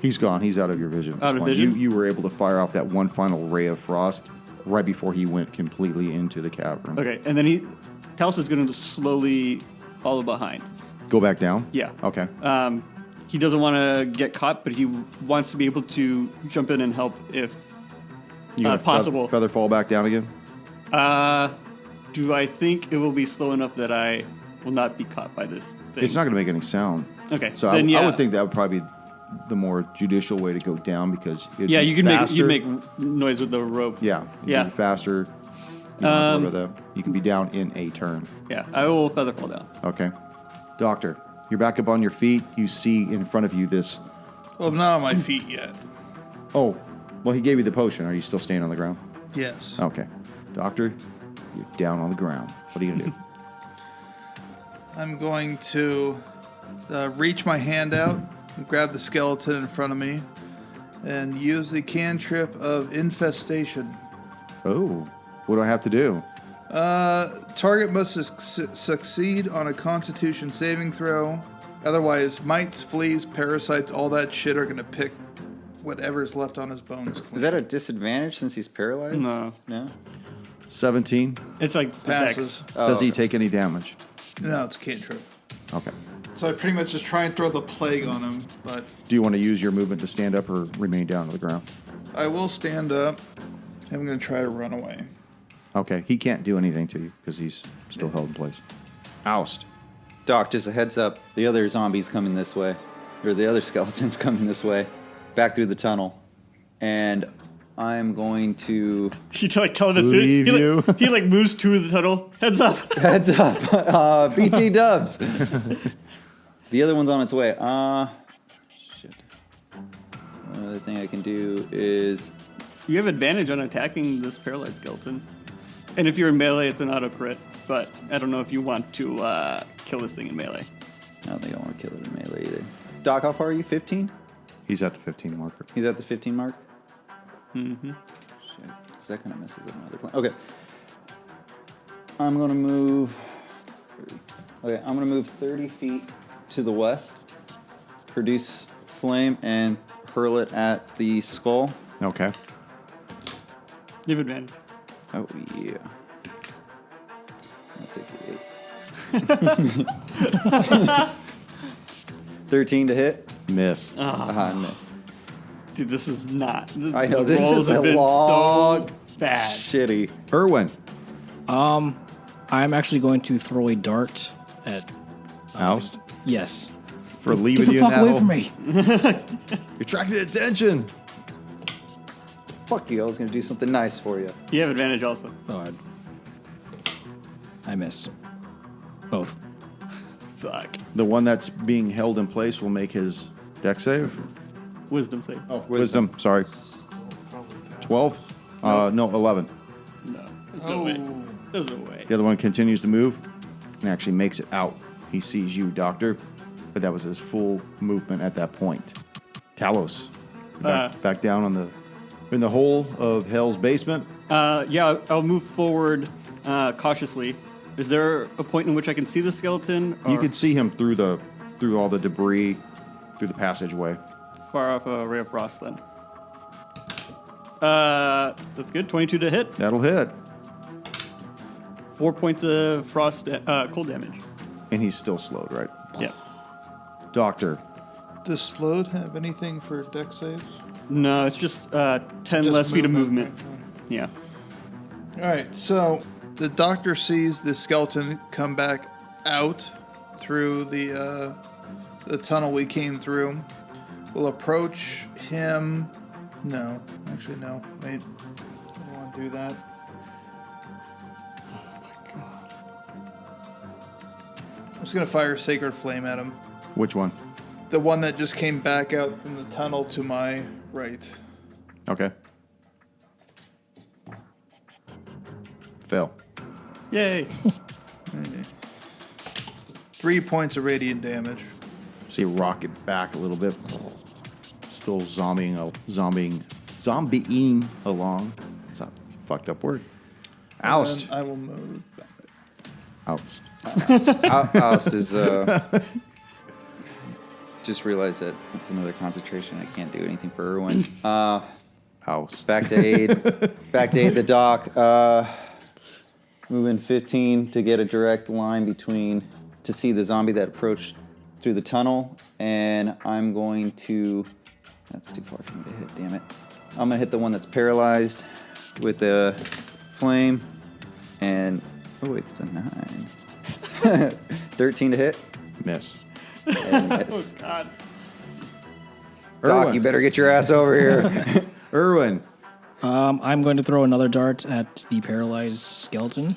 He's gone. He's out of your vision. at this Out of point. vision? You were able to fire off that one final ray of frost right before he went completely into the cavern. Okay, and then Talos is going to slowly follow behind. Go back down? Yeah. Okay. He doesn't want to get caught, but he wants to be able to jump in and help if You gonna possible. Feather fall back down again? Do I think it will be slow enough that I will not be caught by this thing? It's not going to make any sound. Okay, So then I yeah. would think that would probably be the more judicial way to go down because it'd Yeah, be you can faster. make noise with the rope. Yeah. It'd Yeah. be faster. You can be down in a turn. Yeah, I will feather fall down. Okay. Doctor, you're back up on your feet. You see in front of you this. Well, I'm not on my feet yet. Oh, well, he gave you the potion. Are you still staying on the ground? Yes. Okay. Doctor, you're down on the ground. What are you going to do? I'm going to reach my hand out and grab the skeleton in front of me and use the cantrip of infestation. Oh, what do I have to do? Target must succeed on a constitution saving throw. Otherwise, mites, fleas, parasites, all that shit are going to pick whatever's left on his bones. Is that a disadvantage since he's paralyzed? No. No? 17. It's like passes? Dex. Oh, Does he take any damage? No, it's a cantrip. Okay. So I pretty much just try and throw the plague on him, but Do you want to use your movement to stand up or remain down to the ground? I will stand up. I'm going to try to run away. Okay. He can't do anything to you because he's still held in place. Oust. Doc, just a heads up. The other zombie's coming this way. Or the other skeleton's coming this way. Back through the tunnel. And I'm going to... She telling us Leave you. he moves to the tunnel. Heads up. Heads up. BT dubs. The other one's on its way. Shit. One other thing I can do is... You have advantage on attacking this paralyzed skeleton. And if you're in melee, it's an auto crit. But I don't know if you want to kill this thing in melee. I don't think I want to kill it in melee either. Doc, how far are you? 15? He's at the 15 marker. He's at the 15 mark? Mm-hmm. Shit. 'Cause that kind of messes up my other plan. Okay. I'm going to move... Okay, I'm going to move 30 feet to the west. Produce flame and hurl it at the skull. Okay. You have advantage. Oh, yeah. I'll take the 8. 13 to hit. Miss. I miss. Dude, this is not. I know, the this rolls is have a been long- so bad. Shitty. Irwin. I'm actually going to throw a dart at. Oust. Yes. For leaving Get the you fuck in that away hole. from me. You attracted attention. Fuck you, I was going to do something nice for you. You have advantage also. Oh, I miss. Both. Fuck. The one that's being held in place will make his deck save. Wisdom save. Oh, wisdom. Sorry. 12? No, 11. No. There's no way. Oh. There's no way. The other one continues to move and actually makes it out. He sees you, Doctor, but that was his full movement at that point. Talos, back down in the hole of Hell's basement. Yeah, I'll move forward cautiously. Is there a point in which I can see the skeleton? You or could see him through all the debris, through the passageway. far off a ray of frost then. That's good. 22 to hit. That'll hit. 4 points of frost, cold damage. And he's still slowed, right? Yeah. Doctor, Does slowed have anything for deck saves? No, it's just 10 Just less feet of movement. Yeah. All right, so the doctor sees the skeleton come back out through the tunnel we came through. We'll approach him. No, actually, no. Wait, I don't want to do that. I'm just gonna fire Sacred Flame at him. which one? The one that just came back out from the tunnel to my right. Okay. Fail. Yay. 3 points of radiant damage. See, rocket back a little bit. Still zombieing along. It's a fucked up word. Oust. And I will move back. Oust. Oust is just realized that it's another concentration. I can't do anything for Erwin. Oust. Back to aid. Back to aid the doc. Moving 15 to get a direct line to see the zombie that approached through the tunnel, and I'm going to. That's too far for me to hit. Damn it! I'm gonna hit the one that's paralyzed with the flame, and oh wait, it's a 9. 13 to hit. Miss. And miss. God. Doc, Erwin. you better get your ass over here. Erwin. I'm going to throw another dart at the paralyzed skeleton.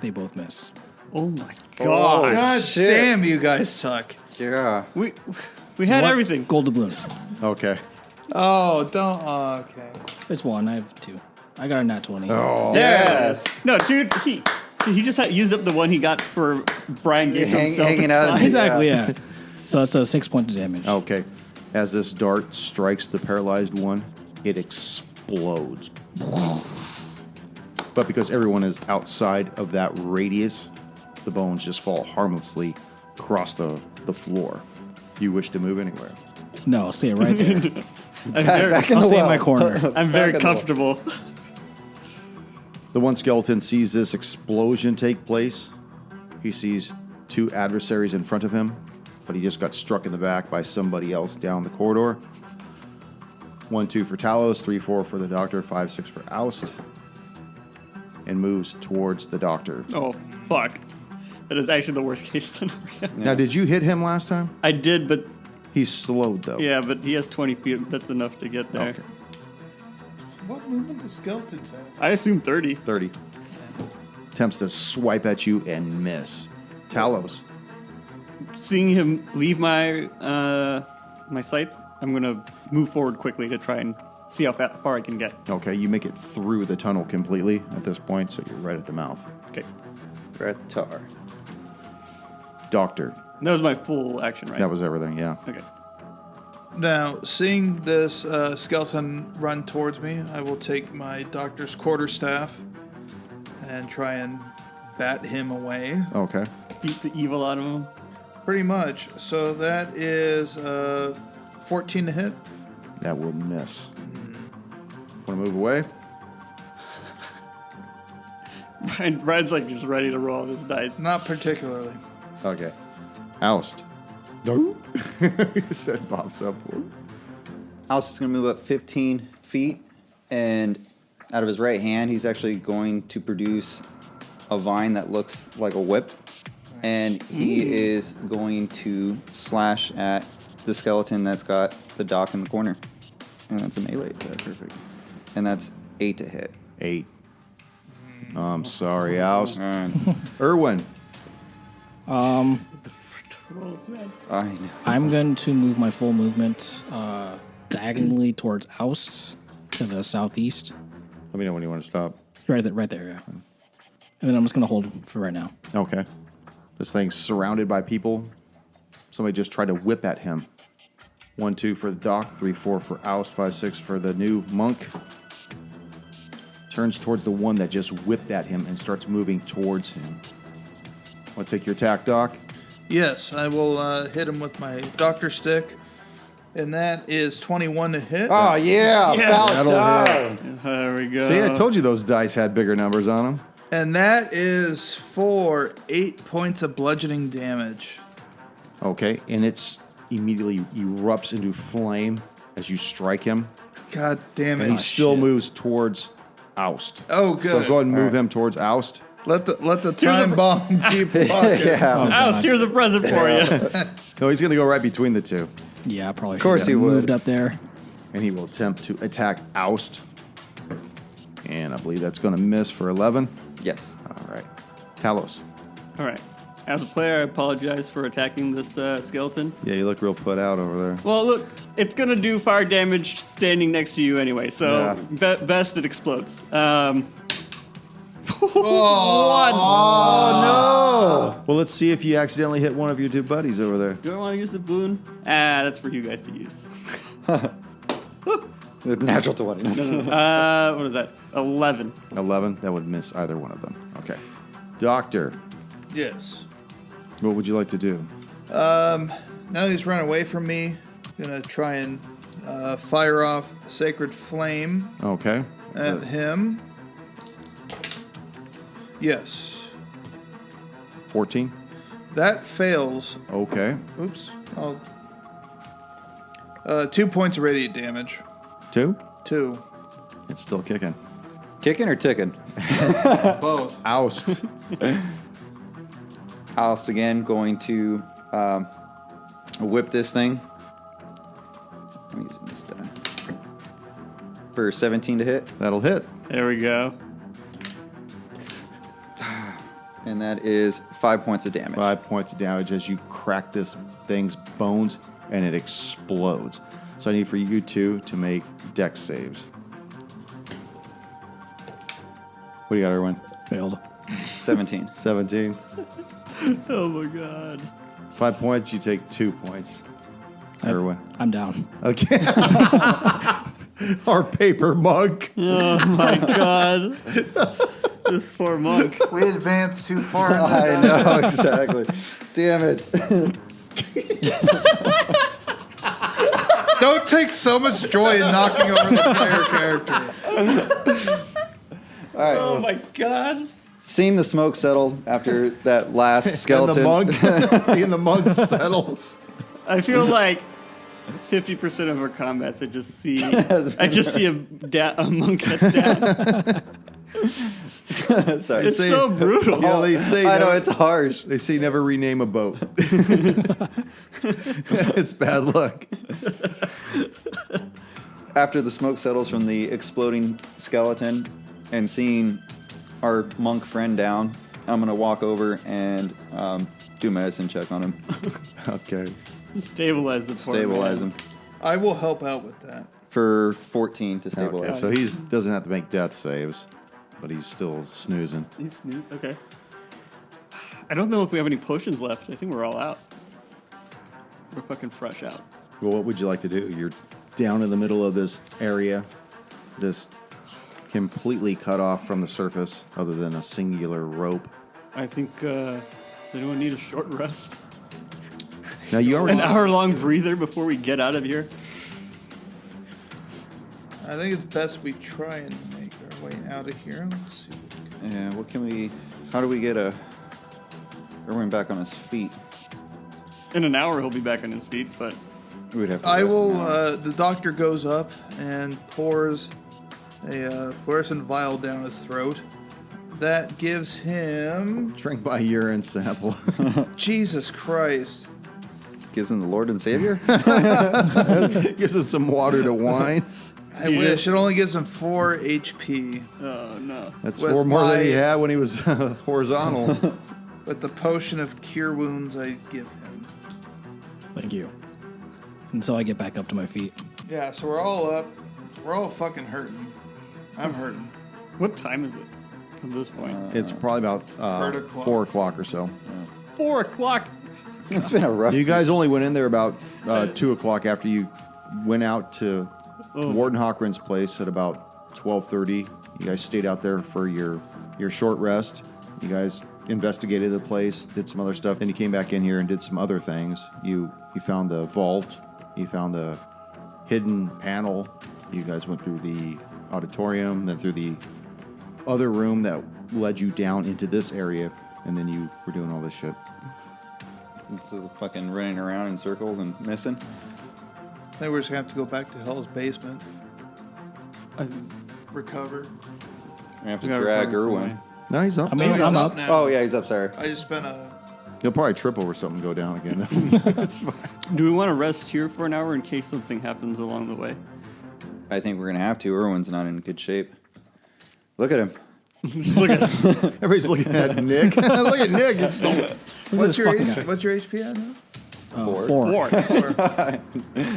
They both miss. Oh my Oh, god. God shit. damn, you guys suck. Yeah. We had What? everything. Gold doubloon. Okay. Oh, don't. Oh, okay. It's one. I have 2. I got a nat 20. Oh. Yes. No, dude, he just used up the one he got for Brian gave himself. Hanging It's out. fine. Exactly, yeah. So it's a 6 point of damage. Okay. As this dart strikes the paralyzed one, it explodes. But because everyone is outside of that radius, the bones just fall harmlessly across the floor. Do you wish to move anywhere? No, I'll stay right there. I'll Stay in my corner. I'm very Back in the comfortable. The one skeleton sees this explosion take place. He sees 2 adversaries in front of him, but he just got struck in the back by somebody else down the corridor. 1, 2 for Talos, 3, 4 for the doctor, 5, 6 for Oust, and moves towards the doctor. Oh, fuck. That is actually the worst case scenario. Now, did you hit him last time? I did, but He's slowed, though. yeah, but he has 20 feet. That's enough to get there. Okay. What movement does skeletons have? I assume 30. 30. Attempts to swipe at you and miss. Talos. Seeing him leave my my sight, I'm gonna move forward quickly to try and see how far I can get. Okay, you make it through the tunnel completely at this point, so you're right at the mouth. Okay, We're at the tar. Doctor. that was my full action, right? That was everything, yeah. Okay. Now, seeing this skeleton run towards me, I will take my doctor's quarterstaff and try and bat him away. Okay. Beat the evil out of him. Pretty much. So that is 14 to hit. That will miss. Want to move away? Brian's like just ready to roll his dice. Not particularly. Okay. Oust. No. He said Bob's up. Oust is going to move up 15 feet, and out of his right hand, he's actually going to produce a vine that looks like a whip, and he is going to slash at the skeleton that's got the dock in the corner. And that's a melee attack. Perfect. And that's 8 to hit. 8. I'm sorry, Oust. All right. Erwin. Rolls, man. I know. I'm going to move my full movement diagonally towards Oust to the southeast. Let me know when you want to stop. Right there, yeah. And then I'm just going to hold for right now. Okay. This thing's surrounded by people. Somebody just tried to whip at him. 1, 2 for the doc, 3, 4 for Oust, 5, 6 for the new monk. Turns towards the one that just whipped at him and starts moving towards him. Want to take your attack, Doc? Yes, I will hit him with my doctor stick. And that is 21 to hit. Oh, yeah. Yes. About time. There we go. See, I told you those dice had bigger numbers on them. And that is for 8 points of bludgeoning damage. Okay, and it's immediately erupts into flame as you strike him. God damn And he it. still moves towards Oust. Oh, So good. go ahead and move him towards Oust. Let the time bomb keep walking. Yeah. Oust, here's a present for you. No, he's going to go right between the two. Yeah, probably. Of course he would. Moved up there. And he will attempt to attack Oust. And I believe that's going to miss for 11. Yes. All right. Talos. All right. As a player, I apologize for attacking this skeleton. Yeah, you look real put out over there. Well, look, it's going to do fire damage standing next to you anyway, so best it explodes. Well, let's see if you accidentally hit one of your two buddies over there. Do I want to use the boon? That's for you guys to use. The natural 20. What is that? 11. 11. That would miss either one of them. Okay. Doctor, Yes. what would you like to do? Now he's run away from me. Gonna try and fire off Sacred Flame Okay. at him. Yes. 14. That fails. Okay. Oops. 2 points of radiant damage. 2. 2. It's still kicking. Kicking or ticking? Both. Oust. Alice again going to whip this thing. I'm using this die. For 17 to hit. That'll hit. There we go. And that is 5 points of damage. 5 points of damage as you crack this thing's bones and it explodes. So I need for you two to make dex saves. What do you got, Erwin? Failed. 17. 17. Oh my god. 5 points, you take 2 points. Erwin. I'm down. Okay. Our paper mug. Oh my god. This poor monk. We advanced too far. I know, exactly. Damn it. Don't take so much joy in knocking over the player character. All right. Oh my god. Seeing the smoke settle after that last skeleton. Seeing the mug settle. I feel like 50% of our combats, I just see a monk that's down. Sorry. It's so brutal. Yeah, they say I know, never- it's harsh. They say never rename a boat. It's bad luck. After the smoke settles from the exploding skeleton and seeing our monk friend down, I'm going to walk over and do a medicine check on him. Okay. Stabilize the poor Stabilize man. him. I will help out with that. For 14 to stabilize. Okay, so he doesn't have to make death saves, but he's still snoozing. He's snoot. Okay. I don't know if we have any potions left. I think we're all out. We're fucking fresh out. Well, what would you like to do? You're down in the middle of this area, this completely cut off from the surface, other than a singular rope. I think, does anyone need a short rest? Now you already An hour-long breather before we get out of here? I think it's best we try and make our way out of here. Let's see. Yeah, what can we... How do we get Erwin back on his feet? In an hour, he'll be back on his feet, but We would have to I rest will. an hour. The doctor goes up and pours a fluorescent vial down his throat. That gives him drink my urine sample. Jesus Christ. Gives him the Lord and Savior? Gives us some water to wine. I wish. It only gives him 4 HP. oh no. That's With 4 more than he my- had when he was horizontal. But the potion of cure wounds I give him. Thank you. Until I get back up to my feet. Yeah, so we're all up. We're all fucking hurting. I'm hurting. What time is it at this point? It's probably about o'clock. 4 o'clock or so. 4 o'clock. It's been a rough. You guys only went in there about 2 o'clock after you went out to Warden Hockren's place at about 12:30. You guys stayed out there for your short rest. You guys investigated the place, did some other stuff. Then you came back in here and did some other things. You found the vault. You found the hidden panel. You guys went through the auditorium, then through the other room that led you down into this area, and then you were doing all this shit. It's fucking running around in circles and missing. I think we're just going to have to go back to Hell's basement. Recover. We have to drag Irwin. No, he's up. I mean, he's I'm up up. now. Oh, yeah, he's up, sorry. I just spent a... He'll probably trip over something and go down again. That's fine. Do we want to rest here for an hour in case something happens along the way? I think we're going to have to. Irwin's not in good shape. Look at him. Just look at Everybody's looking at Nick. Look at Nick. It's still... What's this your fucking guy. What's your HP at now? 4. 4.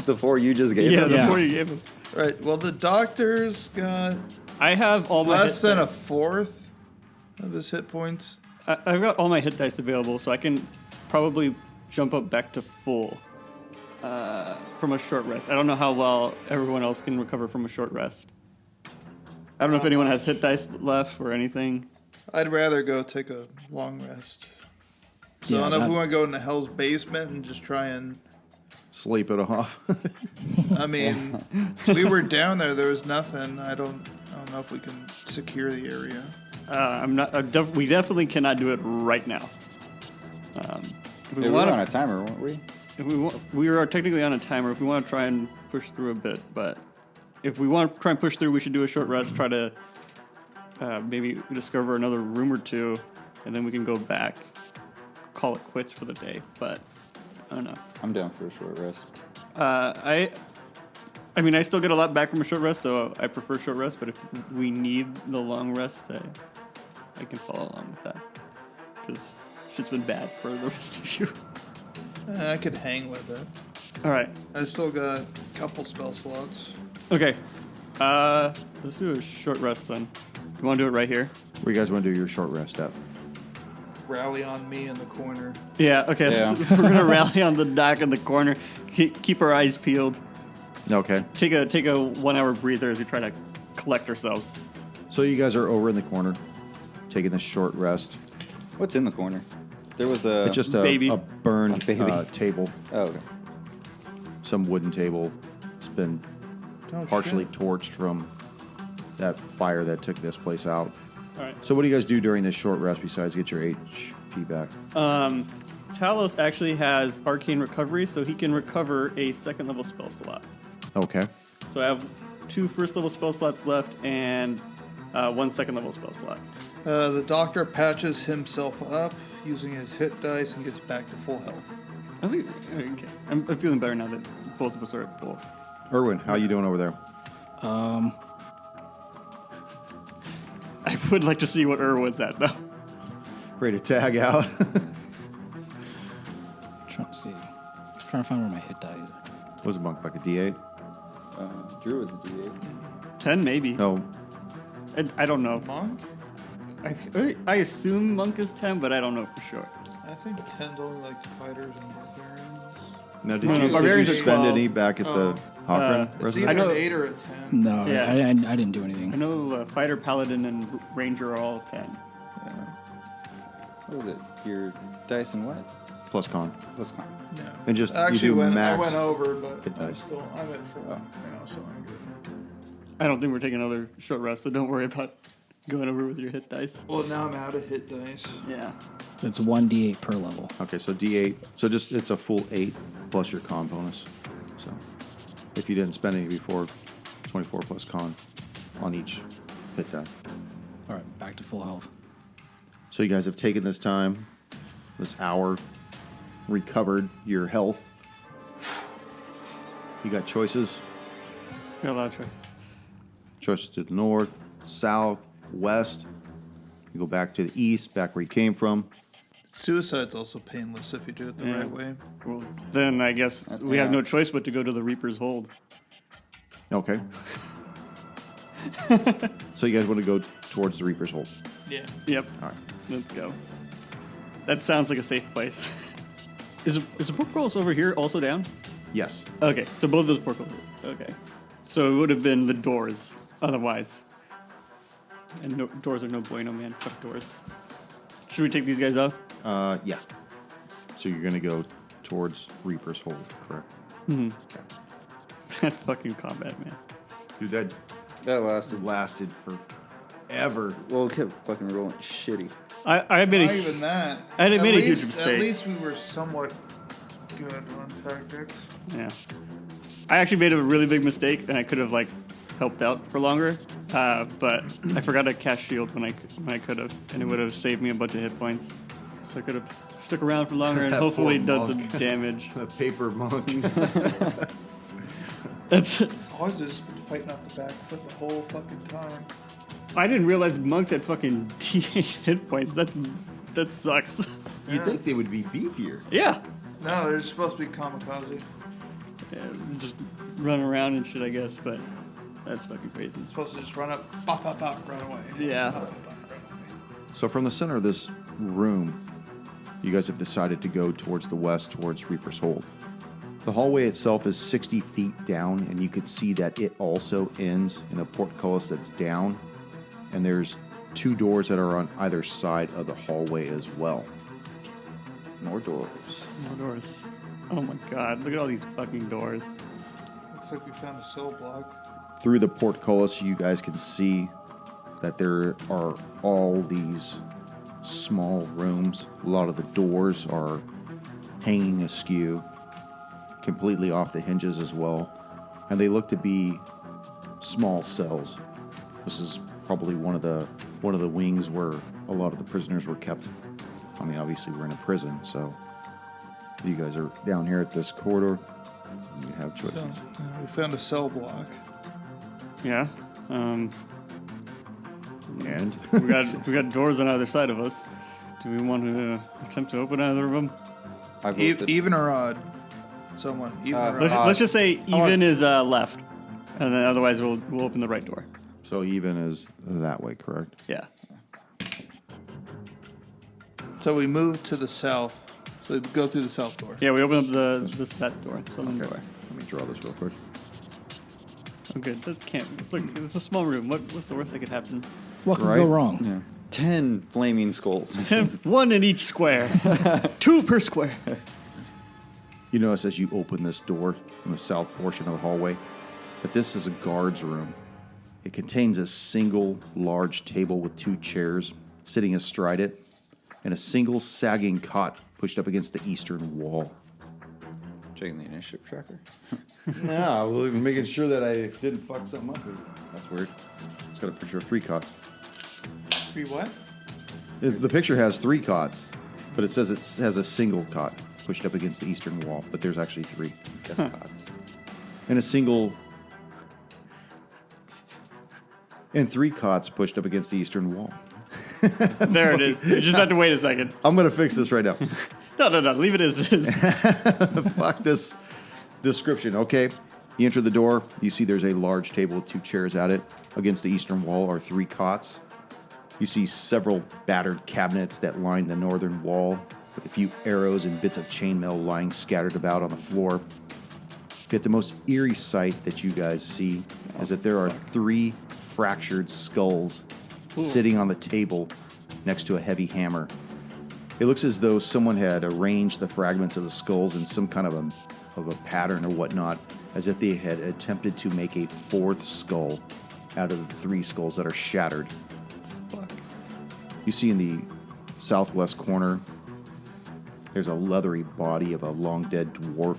The 4 you just gave Yeah, him. the Yeah. 4 you gave him. Right. Well, the doctor's got I have all my less hit than a dice. fourth of his hit points. I've got all my hit dice available, so I can probably jump up back to full from a short rest. I don't know how well everyone else can recover from a short rest. I don't know if anyone has hit dice left or anything. I'd rather go take a long rest. So Yeah, I don't know if that- we want to go into Hell's basement and just try and... Sleep it off. I mean, we were down there. There was nothing. I don't know if we can secure the area. I'm not. We definitely cannot do it right now. If we Yeah, we were want on a timer, weren't we? if we are technically on a timer. If we want to try and push through a bit, but if we want to try and push through, we should do a short rest. Try to maybe discover another room or two, and then we can go back, call it quits for the day. But I don't know. I'm down for a short rest. I mean, I still get a lot back from a short rest, so I prefer short rest. But if we need the long rest, I can follow along with that because shit's been bad for the rest of you. I could hang with it. All right. I still got a couple spell slots. Okay. Let's do a short rest then. You want to do it right here? Where you guys want to do your short rest at? Rally on me in the corner. Yeah. Okay. Yeah. We're gonna rally on the dock in the corner. Keep our eyes peeled. Okay. Take a 1 hour breather as we try to collect ourselves. So you guys are over in the corner, taking this short rest. What's in the corner? There was a... It's just baby. a burned A baby. table, Oh, okay. some wooden table. It's been Oh, partially shit. torched from that fire that took this place out. All right. So what do you guys do during this short rest besides get your HP back? Talos actually has arcane recovery, so he can recover a second level spell slot. Okay. So I have 2 first level spell slots left and 1 second level spell slot. The doctor patches himself up using his hit dice and gets back to full health. I think okay. I'm feeling better now that both of us are at full. Irwin, how you doing over there? I would like to see what Irwin's at though. Ready to tag out? Trying to see. Trying to find where my hit die is. Was it monk like a D8? Druid's a D8. 10 maybe. No. I don't know. Monk? I assume monk is 10, but I don't know for sure. I think 10's only like fighters and barbarians. No, No, barbarians did are you spend 12. any back at the Hawkren It's residence? either I know- an 8 or a 10. No, Yeah. I didn't do I anything. know fighter, paladin, and ranger are all 10. What was it? Your dice and what? Plus con. Plus con. Yeah. And just I you actually do I max. went over, but hit I'm dice. at full now, so I'm good. I don't think we're taking another short rest, so don't worry about going over with your hit dice. Well, now I'm out of hit dice. Yeah. It's 1d8 per level. Okay, so D8. So just it's a full 8 plus your con bonus. So if you didn't spend any before, 24 plus con on each hit die. All right, back to full health. So you guys have taken this time, this hour, recovered your health. You got choices. Got a lot of choices. Choices to the north, south, west. You go back to the east, back where you came from. Suicide's also painless if you do it the Yeah. right way. Well, then I guess we have no choice but to go to the Reaper's Hold. Okay. So you guys want to go towards the Reaper's Hold? Yeah. Yep. All right. Let's go. That sounds like a safe place. Is the portcullis over here also down? Yes. Okay, so both those portcullis. Okay. So it would have been the doors otherwise. And no, doors are no bueno, man. Fuck doors. Should we take these guys out? Yeah. So you're going to go towards Reaper's Hold, correct? That fucking combat, man. Dude, that That lasted. lasted forever. Well, it kept fucking rolling shitty. I made Not a even that. I had At made a huge least- mistake. At least we were somewhat good on tactics. yeah. I actually made a really big mistake, and I could have like helped out for longer, but I forgot to cast shield when I could have, and it would have saved me a bunch of hit points. So I could have stuck around for longer and That hopefully poor done some monk. damage. The paper monk. That's. As long as it's been fighting off the back foot the whole fucking time. I didn't realize monks had fucking T8 hit points. That sucks. You'd think they would be beefier. Yeah. No, they're supposed to be kamikaze. Yeah, just run around and shit, I guess, but that's fucking crazy. Supposed to just run up, pop, pop, pop, run away. Yeah. Pop, pop, pop, run away. So from the center of this room, you guys have decided to go towards the west, towards Reaper's Hold. The hallway itself is 60 feet down, and you could see that it also ends in a portcullis that's down, and there's 2 doors that are on either side of the hallway as well. More doors. More doors. Oh my god, look at all these fucking doors. Looks like we found a cell block. Through the portcullis, you guys can see that there are all these small rooms. A lot of the doors are hanging askew, completely off the hinges as well, and they look to be small cells. This is probably one of the wings where a lot of the prisoners were kept. I mean, obviously we're in a prison, so you guys are down here at this corridor. You have choices. So, we found a cell block. Yeah. And We got doors on either side of us. Do we want to attempt to open either of them? I vote that- Even or odd? Someone. Even or odd? Let's just say even is left, and then otherwise we'll open the right door. so even is that way, correct? Yeah. So we moved to the south. So we go through the south door. Yeah, we open up that door, southern door. Let me draw this real quick. Oh, good. That can't. Look, it's a small room. What's the worst that could happen? What could Right? go wrong? Yeah. 10 flaming skulls. 1 in each square. 2 per square. You notice as you open this door in the south portion of the hallway that this is a guard's room. It contains a single large table with 2 chairs sitting astride it and a single sagging cot pushed up against the eastern wall. Checking the initiative tracker. Yeah, well, making sure that I didn't fuck something up. That's weird. It's got a picture of 3 cots. Three what? The picture has 3 cots, but it says it has a single cot pushed up against the eastern wall, but there's actually 3. Guess cots. And a single... And 3 cots pushed up against the eastern wall. There it is. You just have to wait a second. I'm going to fix this right now. No. Leave it as is. Fuck this description, okay? You enter the door. You see there's a large table with 2 chairs at it. Against the eastern wall are 3 cots. You see several battered cabinets that line the northern wall with a few arrows and bits of chainmail lying scattered about on the floor. Yet the most eerie sight that you guys see is that there are 3 fractured skulls sitting on the table next to a heavy hammer. It looks as though someone had arranged the fragments of the skulls in some kind of a pattern or whatnot, as if they had attempted to make a 4th skull out of the 3 skulls that are shattered. You see in the southwest corner, there's a leathery body of a long-dead dwarf.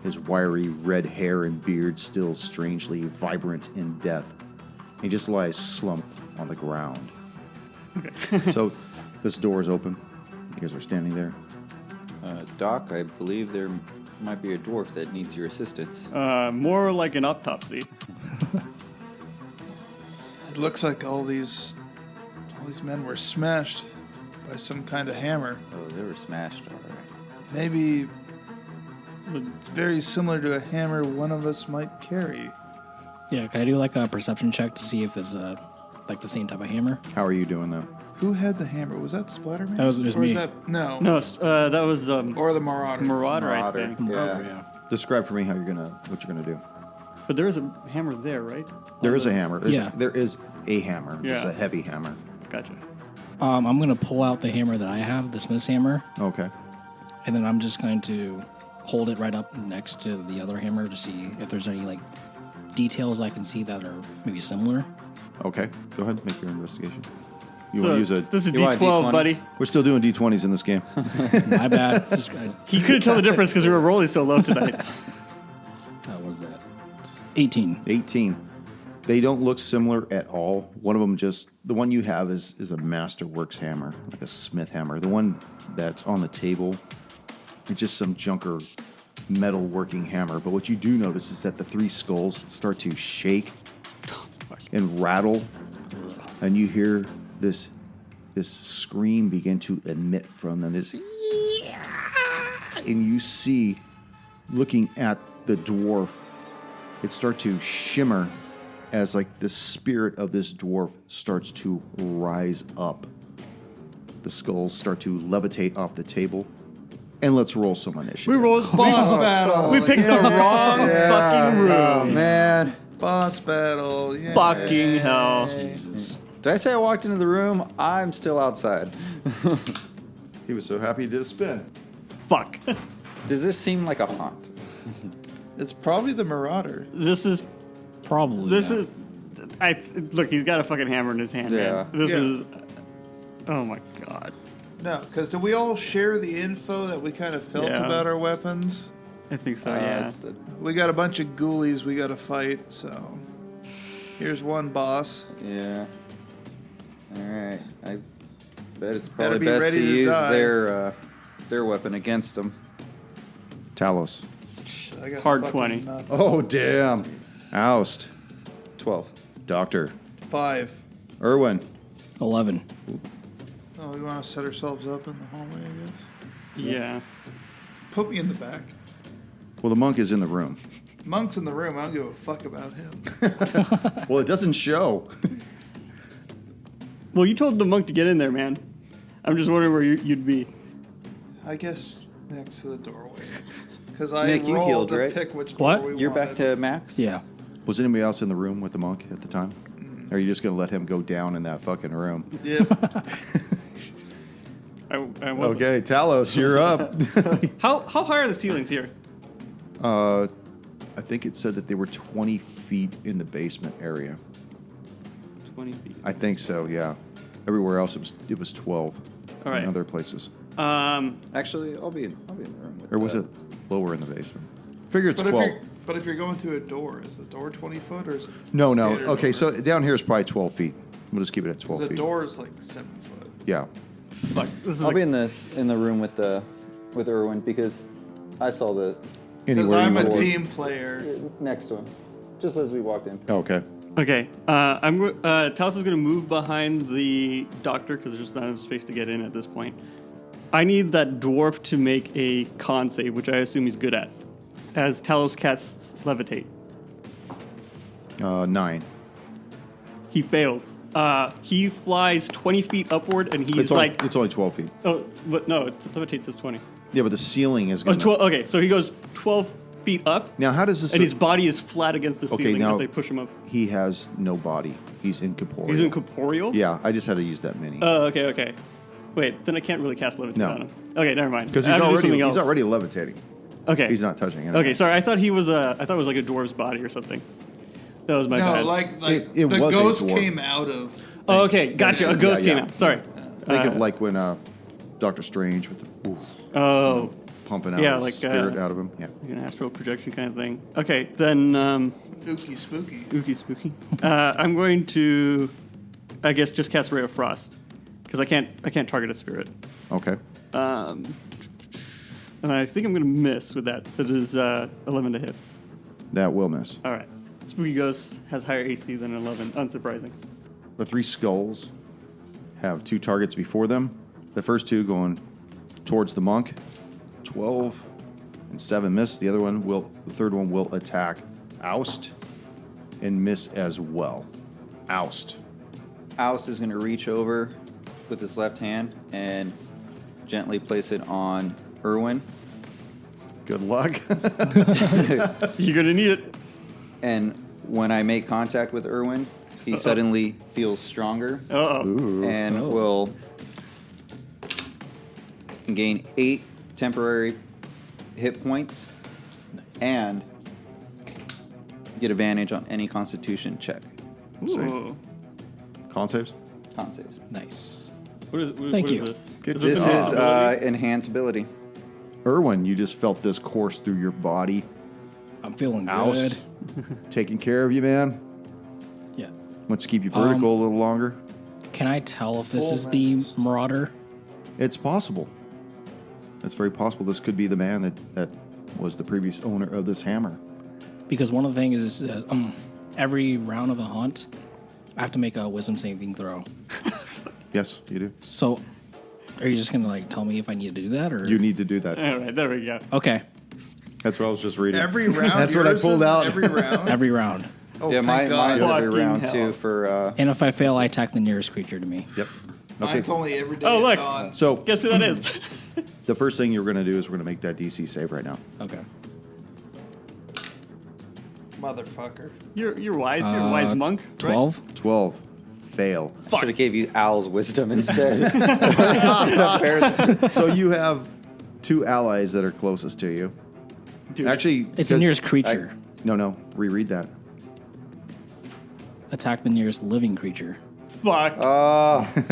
His wiry red hair and beard still strangely vibrant in death. He just lies slumped on the ground. Okay. So this door is open. You guys are standing there. Doc, I believe there might be a dwarf that needs your assistance. More like an autopsy. It looks like all these men were smashed. by some kind of hammer. Oh, they were smashed already. Maybe it's very similar to a hammer one of us might carry. Yeah, can I do like a perception check to see if there's like the same type of hammer? How are you doing though? Who had the hammer? Was that Splatterman? That was or me. that no? No, that was Or the Marauder. Marauder, I Marauder. think. Yeah. Okay. Yeah. Describe for me what you're gonna do. But there is a hammer there, right? There is a hammer. Yeah. There is a hammer. Just Yeah. a heavy hammer. Gotcha. I'm going to pull out the hammer that I have, the Smith's hammer, Okay. and then I'm just going to hold it right up next to the other hammer to see if there's any like details I can see that are maybe similar. Okay. Go ahead. Make your investigation. You So, want to use a? This is You want a D12, D20? buddy. We're still doing D20s in this game. My bad. Just, He couldn't tell the difference because we were rolling so low tonight. what was that? 18. 18. They don't look similar at all. One of them the one you have is a Masterworks hammer, like a Smith hammer. The one that's on the table, it's just some junker metal working hammer. But what you do notice is that the three skulls start to shake and rattle, and you hear this scream begin to emit from them. This, and you see, looking at the dwarf, it start to shimmer as like the spirit of this dwarf starts to rise up. The skulls start to levitate off the table. And let's roll some initiative. We rolled Boss battle. We picked the wrong fucking Oh, room. man. Boss battle. Yeah. Fucking hell. Did I say I walked into the room? I'm still outside. He was so happy he did a spin. Fuck. Does this seem like a haunt? It's probably the Marauder. This is. Probably. This yeah. is. Look, he's got a fucking hammer in his hand, Yeah. man. This Yeah. is. Oh my god. No, because did we all share the info that we kind of felt Yeah. about our weapons? I think so, yeah. We got a bunch of ghoulies we got to fight, so here's one boss. Yeah. All right. I bet it's Better probably be best ready to to use die. their weapon against them. Talos. I got Hard fucking 20. nothing. Oh, damn. Oust. 12. Doctor. 5. Irwin. 11. Oh, we want to set ourselves up in the hallway, I guess. Yeah. Put me in the back. Well, the monk is in the room. Monk's in the room. I don't give a fuck about him. Well, it doesn't show. Well, you told the monk to get in there, man. I'm just wondering where you'd be. I guess next to the doorway. Because I Nick, you rolled healed, to right? pick which What? door we You're back wanted. to max? Yeah. Was anybody else in the room with the monk at the time? Or are you just going to let him go down in that fucking room? Yep. I wasn't. Okay, Talos, you're up. How high are the ceilings here? I think it said that they were 20 feet in the basement area. 20 feet. I think so, yeah. Everywhere else it was 12. All right. In other places. Actually, I'll be in the room. With Or was that. it lower in the basement? Figure it's But 12. if you're going through a door, is the door 20 foot or is it No. standard Okay, door? so down here is probably 12 feet. We'll just keep it at 12 the feet. door is like 7 foot. Yeah. Fuck. This is I'll like, be in the room with Irwin because I saw the Because Anywhere I'm you a want. team player. next to him, just as we walked in. Oh, okay. okay. Talos is going to move behind the doctor because there's just not enough space to get in at this point. I need that dwarf to make a con save, which I assume he's good at, as Talos casts Levitate. 9. He fails. He flies 20 feet upward, and he's It's only 12 feet. oh, but no, Levitate says 20. Yeah, but the ceiling is Oh, going 12. Okay, so he goes 12 feet up, Now, how does this... and his body is flat against the Okay, ceiling now- as they push him up. He has no body. He's incorporeal. He's incorporeal? Yeah, I just had to use that mini. Oh, okay. Wait, then I can't really cast Levitate No. on him. Okay, never mind. Because I he's have to do something already else. levitating. Okay. He's not touching anything. Okay, sorry. I thought he was I thought it was like a dwarf's body or something. That was my No, bad. like It the was a ghost dwarf. came out of. Oh, okay, gotcha. A ghost came yeah. out. Sorry. Think of like when Doctor Strange with the Oh, pumping out Yeah, his like, spirit out of him. Yeah. like an astral projection kind of thing. Okay, then Ookie spooky. ookie spooky. I'm going to, I guess, just cast Ray of Frost because I can't target a spirit. Okay. And I think I'm going to miss with that. That is 11 to hit. That will miss. All right. Spooky Ghost has higher AC than 11. Unsurprising. The 3 skulls have 2 targets before them. The first two going towards the monk. 12 and 7 miss. The third one will attack Oust and miss as well. Oust. Oust is going to reach over with his left hand and gently place it on Irwin. Good luck. You're gonna need it. And when I make contact with Irwin, he suddenly feels stronger and will gain 8 temporary hit points and get advantage on any Constitution check. Ooh. Con saves? Con saves. Nice. What Thank is you. this? Good. This an is ability? enhanced ability. Irwin, you just felt this course through your body. I'm feeling Oust. good. Taking care of you, man. Yeah. Wants to keep you vertical a little longer. Can I tell if this Full is the Marauder? It's possible. It's very possible this could be the man that was the previous owner of this hammer. Because one of the things is every round of the hunt, I have to make a wisdom saving throw. Yes, you do. So, are you just gonna like tell me if I need to do that, or You need to do that. All right, there we go. Okay, That's what I was just reading. Every round. That's what I yours pulled is out. Every round. every round. Oh, Yeah, thank God. mine's every Fucking round hell. too for And if I fail, I attack the nearest creature to me. Yep. Mine's only every day. Oh, at look. dawn. So Guess who that is? the first thing you're going to do is we're going to make that DC save right now. Okay. Motherfucker. You're wise. You're a wise monk. right? 12. 12. Fail. should have gave you Owl's wisdom instead. So you have 2 allies that are closest to you. Dude, Actually, It's the because- nearest creature. No. Reread that. Attack the nearest living creature. fuck. Oh, Fuck.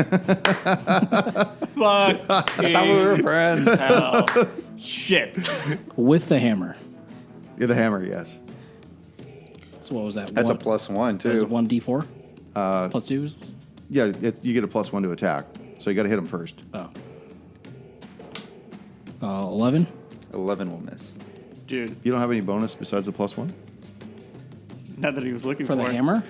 I thought we were friends. Hell. Shit. With the hammer. Get a hammer, yes. So what was that? That's a One- +1 That was too. 1d4? Plus 2s? Yeah, you get a +1 to attack. So you got to hit him first. Oh. 11? 11 will miss. Dude, You don't have any bonus besides the +1? not that he was looking For for the it. hammer?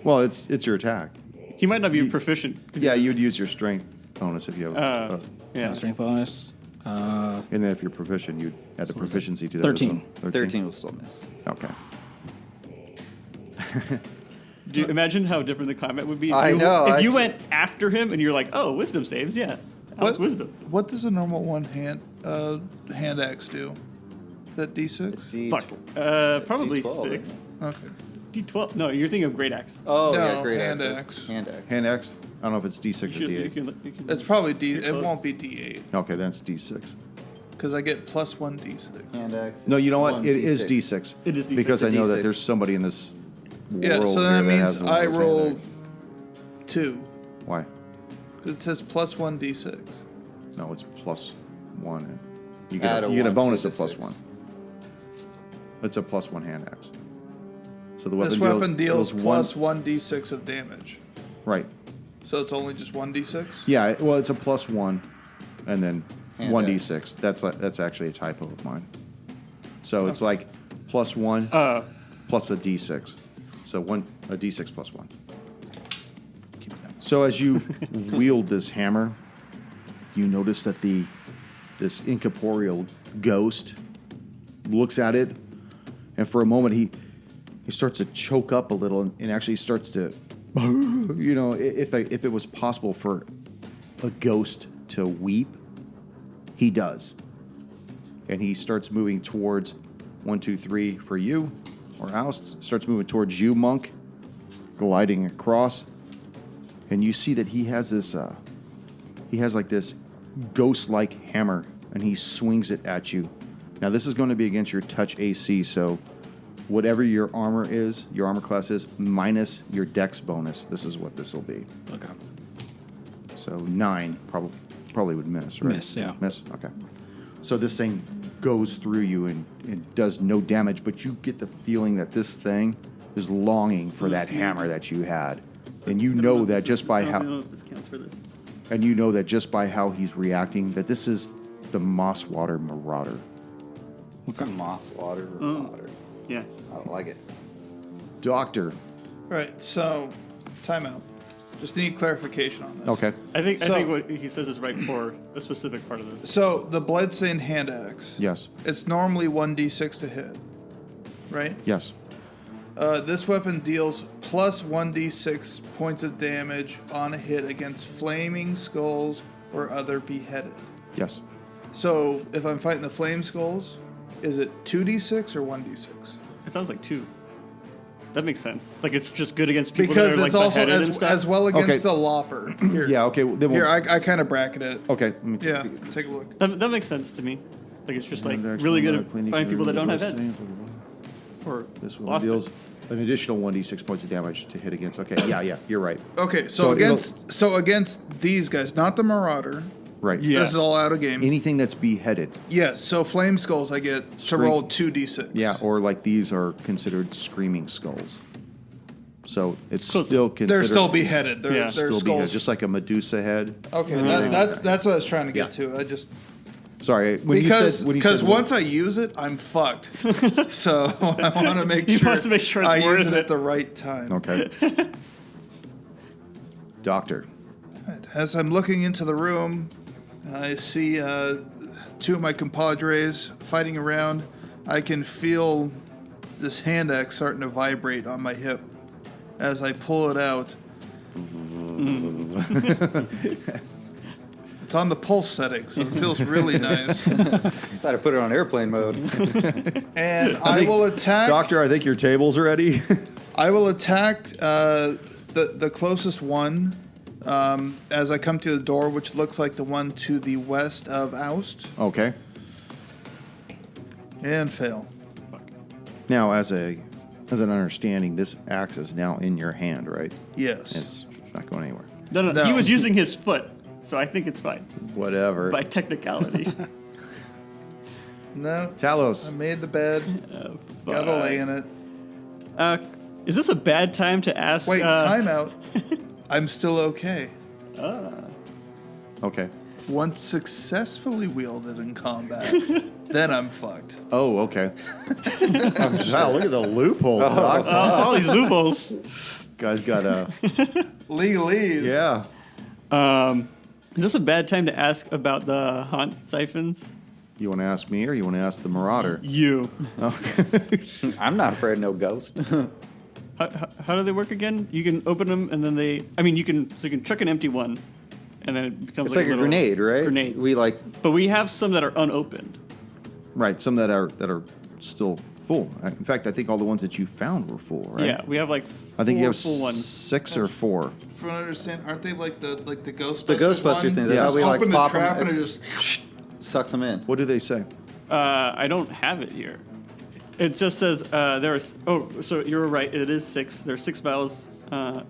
Well, it's your attack. He might not be proficient. Yeah, you would use your strength bonus if you have. Yeah. Strength bonus. And then if you're proficient, you'd add the proficiency to that. 13. As well. 13 will still miss. Okay. Do you imagine how different the combat would be? If I you, know, If I you just- went after him and you're like, oh, wisdom saves, yeah. How's What? wisdom? What does a normal one hand axe do? Is that D6? Fuck. Probably D12, 6. Okay. D12. No, you're thinking of great axe. Oh, No, yeah, great hand axe. axe. Hand axe. Hand X. I don't know if it's D6 You or should- D8. you can- It's probably D. It close. won't be D8 Okay, then it's D6. because I get +1 D6. Hand axe. No, you know what? One It is D6. D6. It is D6. Because I It's a know that D6. there's somebody in this world Yeah, so here that means has one of I those hand rolled X. 2. Why? It says +1 D6. No, it's +1. You Add get a one bonus to of the +1. It's a +1 hand axe. So the This weapon weapon deals one. +1 D6 of damage. Right. So it's only just 1 D6? Yeah, well, it's a +1 and then Hand 1d6. That's actually a typo of mine. So it's like +1 plus a d6. So a d6 plus 1. So as you wield this hammer, you notice that this incorporeal ghost looks at it, and for a moment he starts to choke up a little and actually starts to, you know, if it was possible for a ghost to weep, he does. And he starts moving towards 1, 2, 3 for you, or Oust. Starts moving towards you, Monk, gliding across. And you see that he has this, like this ghost-like hammer, and he swings it at you. Now this is going to be against your touch AC, so whatever your armor is, your armor class is, minus your dex bonus. This is what this will be. Okay. So 9 probably would miss, right? Miss, yeah. Miss, okay. So this thing goes through you and does no damage, but you get the feeling that this thing is longing for that hammer that you had. And you know that just by I don't how know if this counts for this. and you know that just by how he's reacting, that this is the Mosswater Marauder. Moss water. Mm. Water. Yeah. I like it. Doctor, Right, so, timeout. Just need clarification on this. Okay. I think So- what he says is right for a specific part of this. So the bloodstained hand axe. Yes. It's normally 1d6 to hit, right? Yes. This weapon deals plus 1d6 points of damage on a hit against flaming skulls or other beheaded. Yes. So if I'm fighting the flame skulls, is it 2d6 or 1d6? It sounds like 2. That makes sense. Like it's just good against people Because that are it's like also beheaded and stuff. as well against Okay. the lopper. Here. Yeah. Okay. Then Here, we'll, I kind of bracketed it. okay. Let me Yeah, take a look. That makes sense to me. Like it's just like really good at finding people that don't have heads. Or This one lost deals it. an additional 1d6 points of damage to hit against. Okay. Yeah. You're right. Okay, So against these guys, not the Marauder. Right. Yeah. This is all out of game. Anything that's beheaded. Yes, so flame skulls, I get to Scream- roll 2d6. Yeah. Or like these are considered screaming skulls. So it's Close. still considered. They're still beheaded. They're, Yeah. they're still skulls. beheaded, just like a Medusa head. Okay, that's what I was trying to get to. I just Sorry. because when you said once I use it, I'm fucked. So I want to make You sure want to make sure it's I worth use it it. at the right time. Okay. Doctor. As I'm looking into the room, I see 2 of my compadres fighting around. I can feel this hand axe starting to vibrate on my hip as I pull it out. It's on the pulse setting, so it feels really nice. Thought I put it on airplane mode. And I will attack. Doctor, I think your table's ready. I will attack the closest one as I come to the door, which looks like the one to the west of Oust, Okay. and fail. Now, as an understanding, this axe is now in your hand, right? Yes. It's not going anywhere. No, No. he was using his foot, so I think it's fine Whatever. by technicality. No. I Talos. made the bed. Gotta lay in it. Is this a bad time to ask? Wait, time out. I'm still okay. Okay. Once successfully wielded in combat, then I'm fucked. Oh, okay. Wow, look at the loophole, Doc. all these loopholes. Guy's got a... Legalese. Yeah. Is this a bad time to ask about the haunt siphons? You want to ask me or you want to ask the Marauder? You. I'm not afraid of no ghost. How do they work again? You can open them and then they. I mean, you can chuck an empty one, and then it becomes It's like a little grenade, right? Grenade. We like But we have some that are unopened. Right, some that are still full. In fact, I think all the ones that you found were full, right? Yeah, we have like I think you four have full ones. 6 or 4. From what I understand, aren't they like the Ghostbusters? the Ghostbusters one? thing. Yeah. That's how we like Open the pop trap them. and it just. Sucks them in. What do they say? I don't have it here. It just says there's. Oh, so you're right. It is 6. There's 6 vials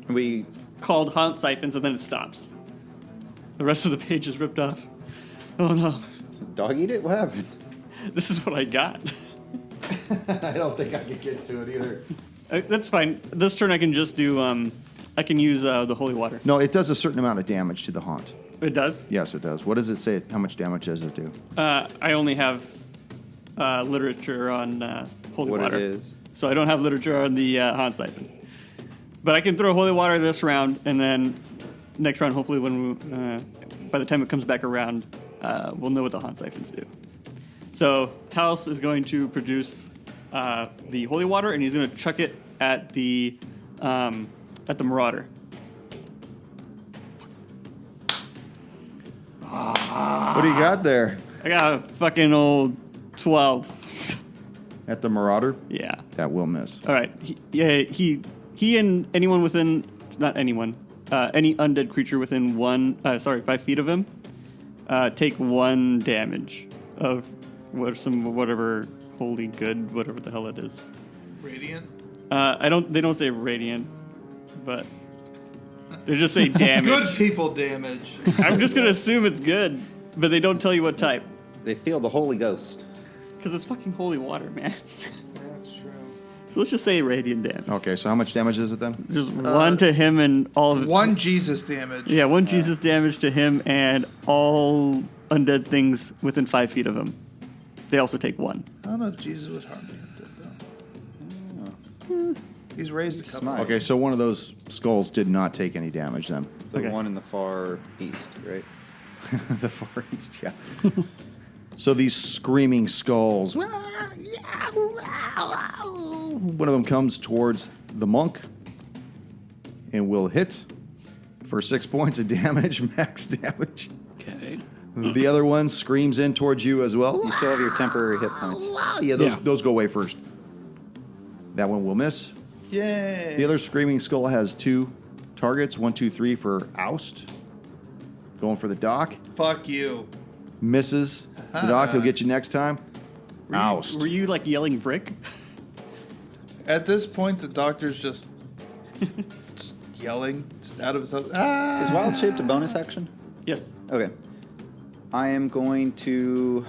We called haunt siphons, and then it stops. The rest of the page is ripped off. Oh no, dog eat it. What happened? this is what I got. I don't think I could get to it either. That's fine. This turn I can just do. I can use the holy water. No, it does a certain amount of damage to the haunt. It does. Yes, it does. What does it say? How much damage does it do? I only have literature on holy What water. it is? So I don't have literature on the haunt siphon. But I can throw holy water this round, and then next round, hopefully, when we, by the time it comes back around, we'll know what the haunt siphons do. So Talos is going to produce the holy water, and he's going to chuck it at the Marauder. What do you got there? I got a fucking old 12. At the Marauder? Yeah. That will miss. All right. He and anyone within, not anyone, any undead creature within 5 feet of him, take 1 damage of whatever holy good, whatever the hell it is. Radiant? They don't say radiant, but they just say damage. Good people damage. I'm just gonna assume it's good, but they don't tell you what type, They feel the Holy Ghost. because it's fucking holy water, man. That's true. So let's just say radiant damage. Okay, so how much damage is it then? Just 1 to him and all of 1 Jesus damage. Yeah, 1 Jesus damage to him and all undead things within 5 feet of him. They also take 1. I don't know if Jesus would harm me. He's raised a couple. Smite. Okay, so one of those skulls did not take any damage then. The Okay. one in the far east, right? The Far East, yeah. So these screaming skulls. One of them comes towards the monk and will hit for 6 points of damage, max damage. Okay. The other one screams in towards you as well. You still have your temporary hit points. Yeah, those go away first. That one will miss. Yay. The other screaming skull has 2 targets, 1, 2, 3 for oust. Going for the dock. Fuck you. Misses. The dock, he'll get you next time. Oust. Were you like yelling brick? At this point, the doctor's just yelling just out of his house. Ah! Is wild shaped a bonus action? Yes. Okay. I am going to.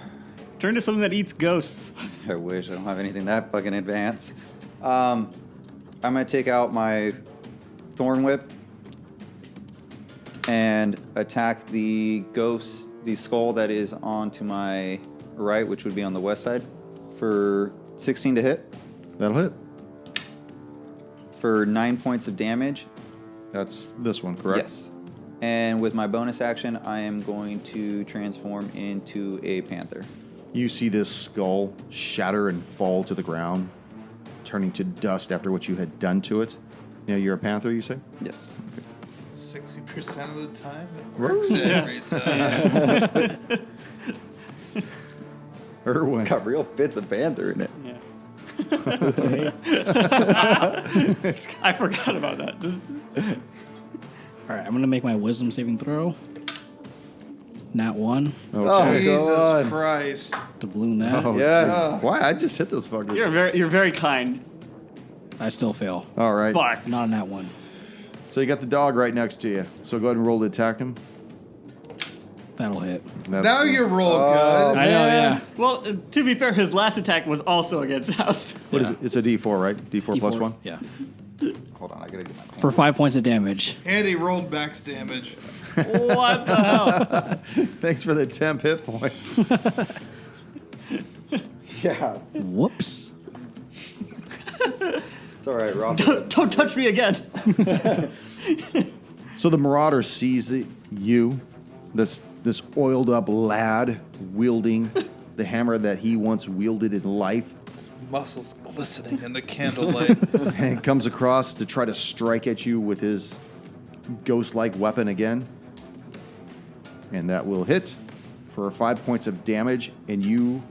Turn to something that eats ghosts. I wish I don't have anything that fucking advanced. I'm gonna take out my thorn whip and attack the ghost, the skull that is on to my right, which would be on the west side, for 16 to hit That'll hit. for 9 points of damage. That's this one, correct? Yes. And with my bonus action, I am going to transform into a panther. You see this skull shatter and fall to the ground, turning to dust after what you had done to it. You know, you're a panther, you say? Yes. 60% of the time, it works every time. Erwin. It's got real bits of panther in it. Yeah. I forgot about that. All right, I'm going to make my wisdom saving throw. Nat 1 Oh, Jesus God. Christ. to balloon that. Oh, Yes. Why? I just hit those fuckers. You're very kind. I still fail. All right. Fuck. Not on that one. So you got the dog right next to you. So go ahead and roll to attack him. That'll hit. That's Now you roll good. I know, yeah. Well, to be fair, his last attack was also against Oust. What is it? It's a D4, right? D4 plus 1? Yeah. Hold on, I gotta get my For 5 points of damage. And he rolled max damage. What the hell? Thanks for the temp hit points. Yeah. Whoops. It's all right, Rob. Don't touch me again. So the marauder sees you, this oiled up lad wielding the hammer that he once wielded in life, Muscles glistening in the candlelight. and comes across to try to strike at you with his ghost-like weapon again. And that will hit for 5 points of damage, and you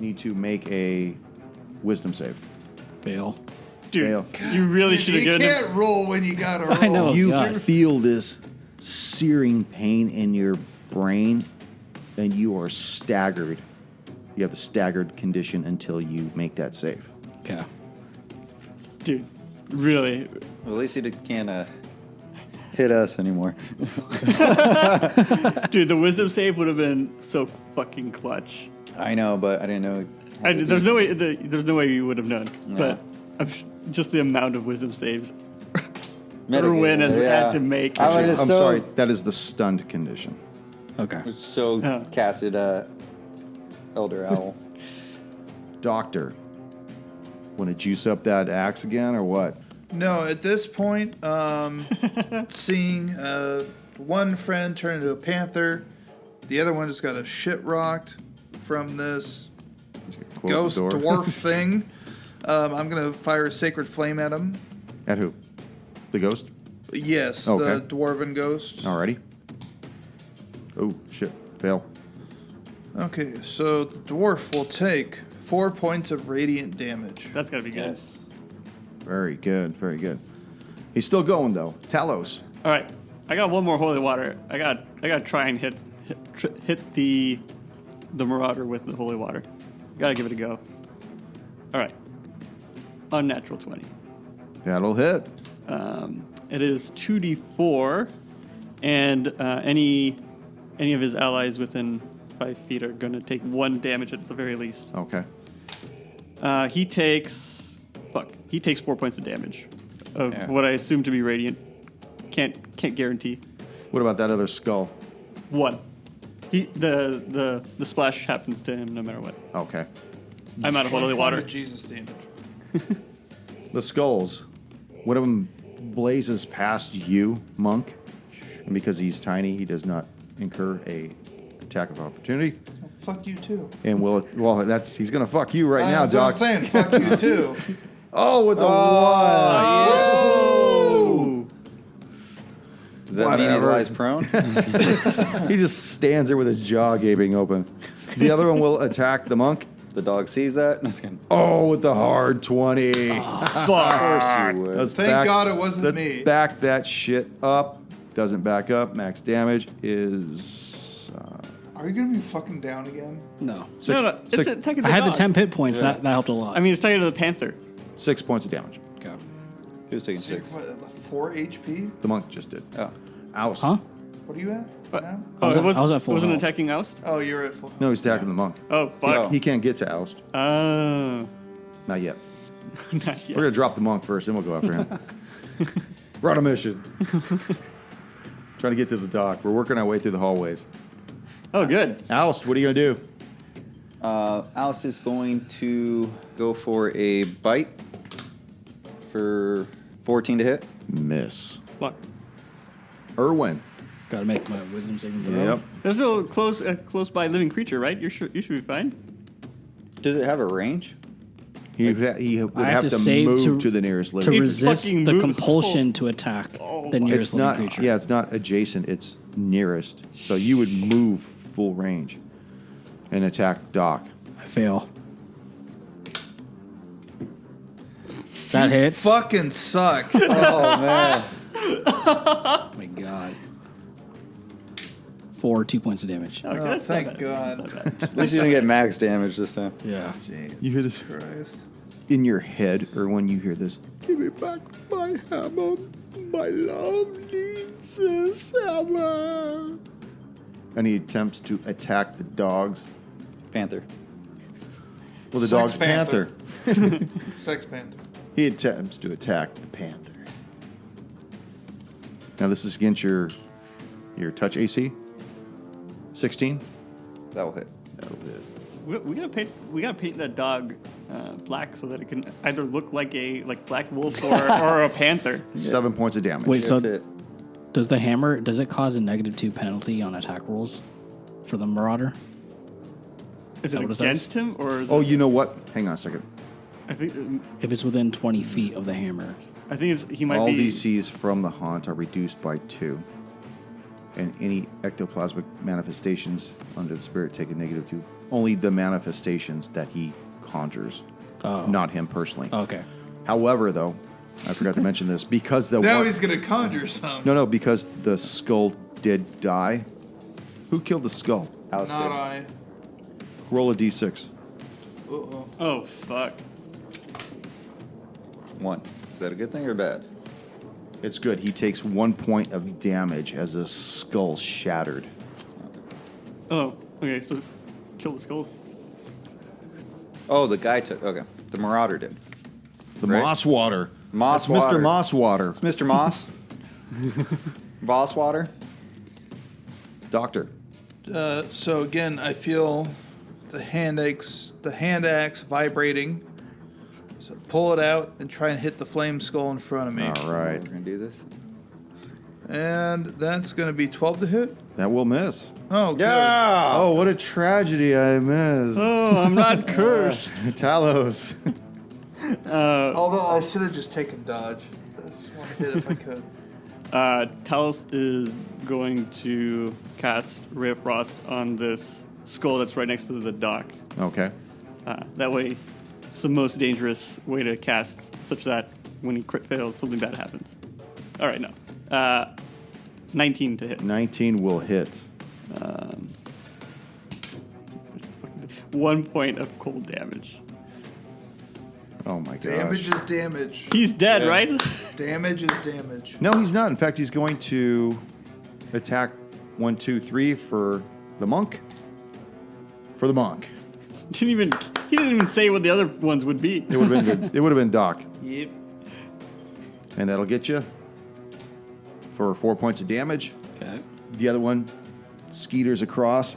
need to make a wisdom save. Fail. Dude, Fail. you really should have You given him. can't roll when you gotta roll. I know. You God. feel this searing pain in your brain, and you are staggered. You have the staggered condition until you make that save. Okay. Dude, really. Well, at least he can't hit us anymore. Dude, the wisdom save would have been so fucking clutch. I know, but I didn't know. how to There's do no way. There's no way you would have known. No. But just the amount of wisdom saves Mitigated, Erwin has yeah. had to make. I was I'm so, sorry, that is the stunned condition. Okay. was so Oh. casted Elder Owl. Doctor, want to juice up that axe again or what? No, at this point, seeing one friend turn into a panther, the other one just got a shit rocked from this Close ghost the door. dwarf thing. I'm going to fire a sacred flame at him. At who? The ghost? Yes, Okay. the dwarven ghost. Alrighty. Oh, shit. Fail. Okay, so the dwarf will take 4 points of radiant damage. That's gotta be good. Yes. Very good, very good. He's still going, though. Talos. All right, I got one more holy water. I got to try and hit the marauder with the holy water. Gotta give it a go. All right, unnatural 20. That'll hit. It is 2d4, and any of his allies within 5 feet are going to take 1 damage at the very least. Okay. He takes 4 points of damage of Yeah. what I assume to be radiant. Can't guarantee. What about that other skull? 1. The splash happens to him no matter what. Okay. I'm out of holy water. Jesus damage. The skulls One of them blazes past you, Monk. And because he's tiny, he does not incur a attack of opportunity. Well, fuck you too. And he's gonna fuck you right now, That's what I'm Doc. saying. Fuck you too. Oh, with the one. Oh! Does that mean he Whatever. lies prone? He just stands there with his jaw gaping open. The other one will attack the monk. The dog sees that. And it's gonna, Oh, with the hard 20. of course you would. Let's Thank God it wasn't let's me. back that shit up. Doesn't back up. Max damage is Are you gonna be fucking down again? No. No, it's attacking the I had the dog. 10 hit points. That helped a lot. I mean, it's attacking the panther. 6 points of damage. okay. He was taking 6. What, 4 HP? The monk just did. Oh. Oust. Huh? What are you at now? Oh, I was at full wasn't health. attacking Oust? Oh, you're at full. No, he's attacking the monk. Oh, fuck. He can't get to oust. Oh. Not yet. Not We're yet. gonna drop the monk first, then we'll go after him. We're on a mission. Trying to get to the dock. We're working our way through the hallways. Oh, good. Oust, what are you gonna do? Alice is going to go for a bite for 14 to hit. Miss. Fuck. Irwin. Got to make my wisdom saving throw. Yep. There's no close by living creature, right? You should be fine. Does it have a range? He would I have to save move to the nearest to living. It resist fucking the moved. compulsion to attack the nearest It's not. living creature. Yeah, it's not adjacent. It's nearest. So you would move full range and attack Doc. I fail. That hits. Fucking suck. Oh, man. Oh my god. For 2 points of damage. Okay, Oh, that's not thank bad. God. That's not bad. At least you didn't get max damage this time. Yeah. Jesus You hear this Christ. in your head, or when you hear this. Give me back my hammer. My love needs this hammer. And he attempts to attack the dogs. Panther. Well, the Sex dog's panther. panther. Sex Panther. He attempts to attack the panther. Now this is against your touch AC. 16. That will hit. That'll hit. We gotta paint that dog black so that it can either look like a black wolf or a panther. 7 points of damage. Wait, so That's it. does the hammer, does it cause a -2 penalty on attack rolls for the Marauder? Is it what it says? against him or is Oh, it, you know what? Hang on a second. I think If it's within 20 feet of the hammer. he might All be. DCs from the haunt are reduced by 2. And any ectoplasmic manifestations under the spirit take a -2. Only the manifestations that he conjures, not him personally. Okay. However, though, I forgot to mention this, because the Now one- he's gonna conjure some. no, because the skull did die. Who killed the skull? Alice Not did. I. Roll a d6. Uh-oh. Oh fuck! 1. Is that a good thing or bad? It's good. He takes 1 point of damage as the skull shattered. Oh, okay. So kill the skulls. Oh, the guy took. Okay. The Marauder did. The Right. Mosswater. Moss That's water. Mr. Mosswater. It's Mr. Moss. Boss water. Doctor. So again, I feel the hand axe vibrating. So pull it out and try and hit the flame skull in front of me. All right. We're gonna do this. And that's going to be 12 to hit. That will miss. Oh, good. Yeah. Oh, what a tragedy I missed. Oh, I'm not cursed. Talos. Although I should have just taken dodge. I just want to hit if I could. Talos is going to cast Ray of Frost on this skull that's right next to the dock. Okay. That way, it's the most dangerous way to cast, such that when he crit fails, something bad happens. All right, no. 19 to hit. 19 will hit. 1 point of cold damage. Oh my gosh. Damage is damage. He's dead, Yeah. right? Damage is damage. No, he's not. In fact, he's going to attack 1, 2, 3 for the monk. For the monk. He didn't even say what the other ones would be. It would have been good. It would have been Doc. Yep. And that'll get you for 4 points of damage. Okay. The other one skeeters across,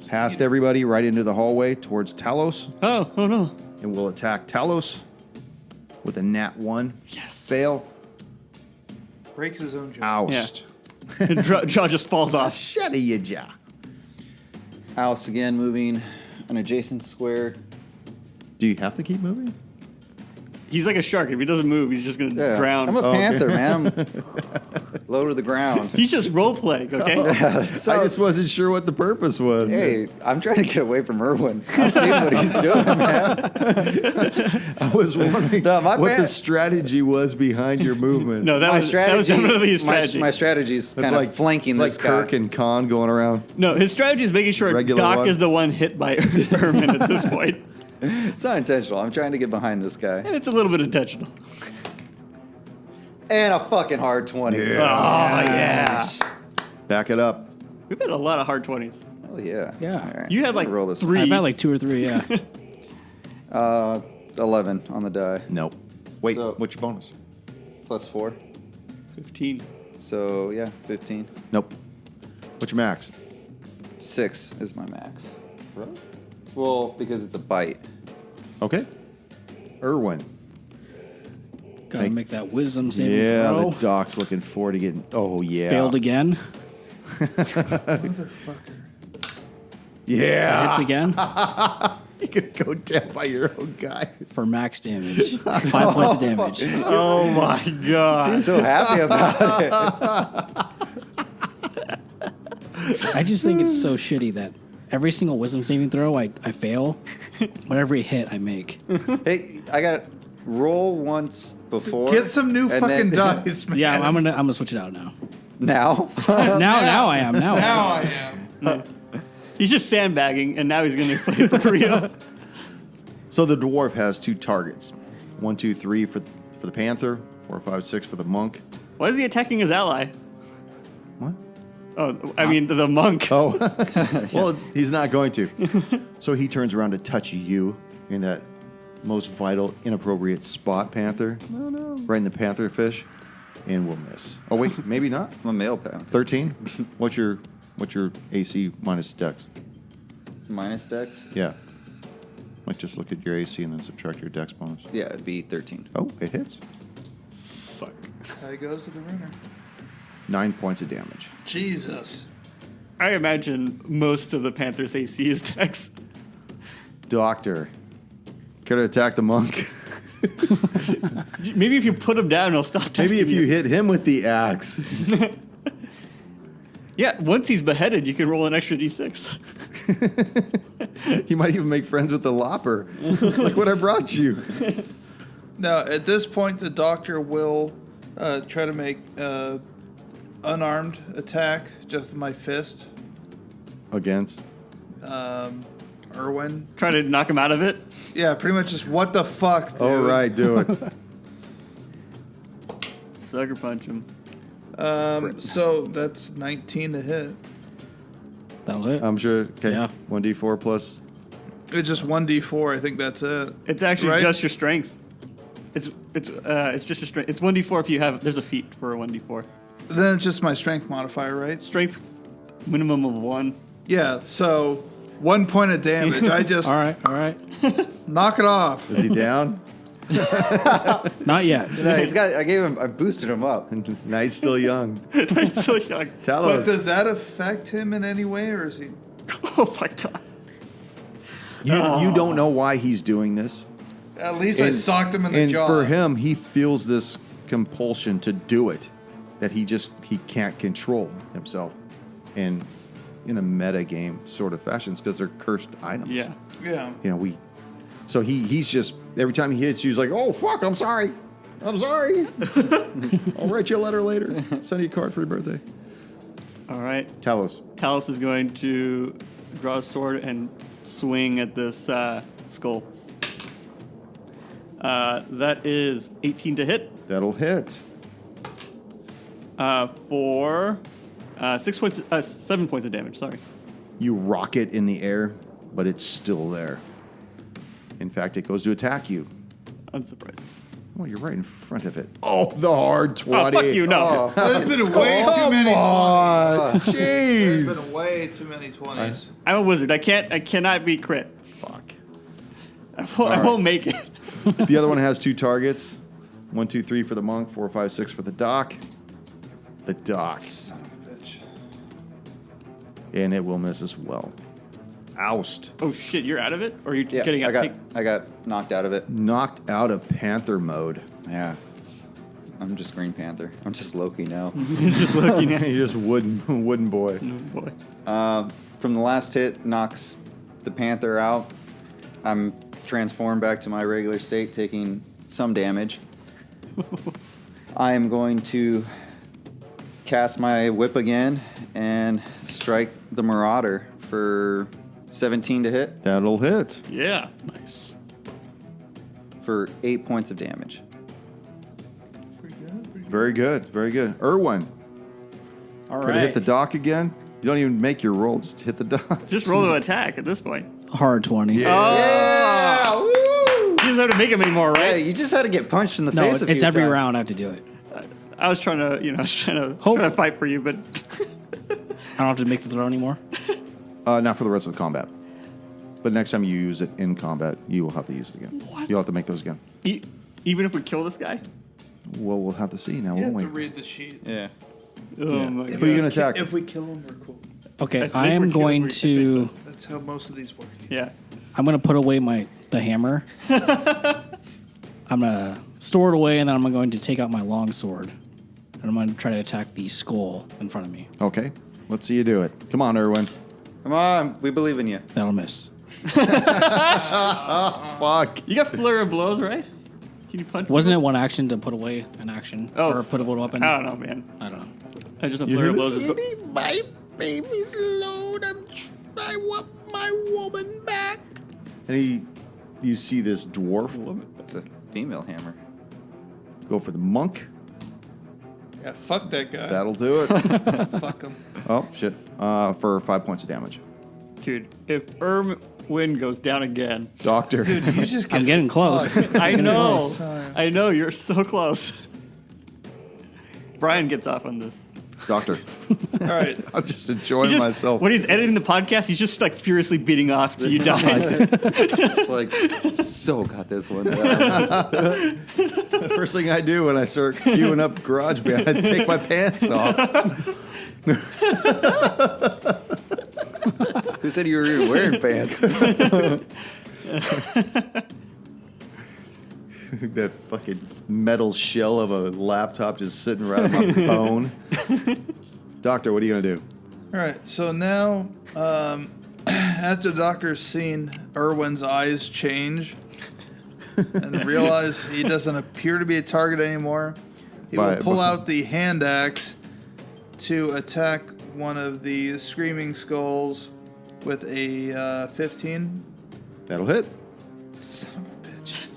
past everybody, right into the hallway towards Talos, Oh no. and will attack Talos. with a nat 1. Yes. Fail. Breaks his own jaw. Oust. Jaw just falls off. Shut of your jaw. Oust again, moving an adjacent square. Do you have to keep moving? He's like a shark. If he doesn't move, he's just going to drown. I'm a okay. panther, man. I'm low to the ground. He's just role playing, okay? I just wasn't sure what the purpose was. Hey, I'm trying to get away from Irwin. I'm seeing what he's doing, man. I was wondering No, my what the pan- strategy was behind your movement. No, that was definitely his strategy. My strategy is kind of flanking it's this like guy. Kirk and Khan going around. No, his strategy is making sure Regular Doc one. is the one hit by Ermin at this point. It's not intentional. I'm trying to get behind this guy. And it's a little bit intentional. And a fucking hard 20. Oh, yeah. Back it up. We've had a lot of hard 20s. Hell yeah. Yeah. All right. You had like Roll this. 3. I've had like 2 or 3, yeah. 11 on the die. Nope. Wait, So- what's your bonus? Plus 4. 15. So, yeah, 15. Nope. What's your max? 6 is my max. Really? Well, because it's a bite. Okay. Irwin. Gotta make that wisdom saving Yeah, throw. the Doc's looking forward to getting. Oh, yeah. Failed again. Motherfucker. Yeah. Hits again You're going to go down by your own guy. for max damage. 5 points of damage. Oh my god. I'm so happy about it. I just think it's so shitty that every single wisdom saving throw I fail, but every hit I make. Hey, I got to roll once before. Get some new and fucking then- dice, man. Yeah, I'm gonna switch it out now. Now? Now I am. Now Now I am. He's just sandbagging, and now he's going to play for real. So the dwarf has 2 targets 1, 2, 3 for the panther, 4, 5, 6 for the monk. Why is he attacking his ally? What? Oh, I mean, the monk. Oh, well, he's not going to. So he turns around to touch you in that most vital, inappropriate spot, Panther. No. Right in the panther fish, and we'll miss. Oh wait, maybe not. I'm a male panther. 13. What's your AC minus dex? Minus dex? Yeah. Like just look at your AC and then subtract your dex bonus. Yeah, it'd be 13. Oh, it hits. Fuck. Tie goes to the runner. 9 points of damage. Jesus. I imagine most of the Panthers' AC is Dex. Doctor, care to attack the monk? Maybe if you put him down, he'll stop attacking Maybe if you hit him with the axe. Yeah, once he's beheaded, you can roll an extra d6. He might even make friends with the lopper. Like what I brought you. Now, at this point, the doctor will try to make unarmed attack just with my fist. Against? Irwin. Try to knock him out of it. Yeah, pretty much just what the fuck, dude. All right, do it. Sucker punch him. So that's 19 to hit. That'll hit. I'm sure. Okay. Yeah. 1d4 plus. It's just 1d4. I think that's it. It's actually Right? just your strength. It's just your strength. It's 1d4 if you have. There's a feat for a 1d4. Then it's just my strength modifier, right? Strength minimum of 1. Yeah, so 1 point of damage. I just All right. knock it off. Is he down? Not yet. No, I boosted him up. Night's still young. It's so young. Tell But us. does that affect him in any way, or is he? Oh my god. You don't know why he's doing this. At least I socked him in the and jaw. for him, he feels this compulsion to do it that he can't control himself. And in a meta game sort of fashion, because they're cursed items. Yeah. Yeah. You know, so he's just, every time he hits you, he's like, oh, fuck, I'm sorry. I'll write you a letter later. Send you a card for your birthday. All right. Talos. Talos is going to draw a sword and swing at this skull. That is 18 to hit That'll hit. for 7 points of damage. Sorry. You rock it in the air, but it's still there. In fact, it goes to attack you. Unsurprising. Well, you're right in front of it. Oh, the hard 20. Oh, fuck you, no. There's been way too many 20s. Jeez. There's been way too many 20s. I'm a wizard. I cannot be crit. Fuck. I won't make it. The other one has 2 targets. 1, 2, 3 for the monk. 4, 5, 6 for the doc. The doc. Son of a bitch. And it will miss as well. Oust. Oh shit, you're out of it? Or are you Yeah, getting out? I got knocked out of it. Knocked out of Panther mode. Yeah. I'm just Green Panther. I'm just Loki now. Just looking at You're just wooden boy. boy. From the last hit, knocks the Panther out. I'm transformed back to my regular state, taking some damage. I am going to cast my whip again and strike the Marauder for 17 to hit That'll hit. Yeah. Nice. for 8 points of damage. Pretty good. Pretty good. Very good. Very good. Erwin. All Could have hit the dock again. You don't even make your roll. Just hit the dock. Just roll to attack at this point. Hard 20. Yeah! Woo! You just have to make him anymore, Yeah, right? you just had to get punched in the No, face a few it's every times. round I have to do it. I was trying to fight for you, but I don't have to make the throw anymore. Not for the rest of the combat. But next time you use it in combat, you will have to use it again. What? You'll have to make those again. Even if we kill this guy? Well, we'll have to see now, You won't have we? to read the sheet. Yeah. Oh my Who god. are you going to attack? If we kill him, we're cool. Okay, think I we're am killing- going I think to. so. That's how most of these work. Yeah. I'm going to put away the hammer. I'm going to store it away, and then I'm going to take out my long sword. And I'm going to try to attack the skull in front of me. Okay. Let's see you do it. Come on, Erwin. Come on, we believe in you. That'll miss. Fuck. You got flurry of blows, right? Can you punch? Wasn't it one action to put away an action? Oh, Or put a weapon? I don't know, man. I don't know. I just have flurry of blows. My baby's load. I want my woman back. And you see this dwarf That's a female hammer. go for the monk. Yeah, fuck that guy. That'll do it. Fuck him. Oh, shit. For 5 points of damage. Dude, if Erwin goes down again, Doctor. Dude, you just get I'm getting close. I know. close. I know, you're so close. Brian gets off on this. Doctor. All right. I'm just enjoying He just- myself. When he's editing the podcast, he's just like furiously beating off till you die. It's like, so got this one. The first thing I do when I start queuing up GarageBand, I take my pants off. Who said you were even wearing pants? That fucking metal shell of a laptop just sitting right on my bone. Doctor, what are you going to do? All right. So now, after the doctor's seen Erwin's eyes change and realize he doesn't appear to be a target anymore, he will pull out the hand axe to attack one of the screaming skulls with a 15. That'll hit. Son of a bitch.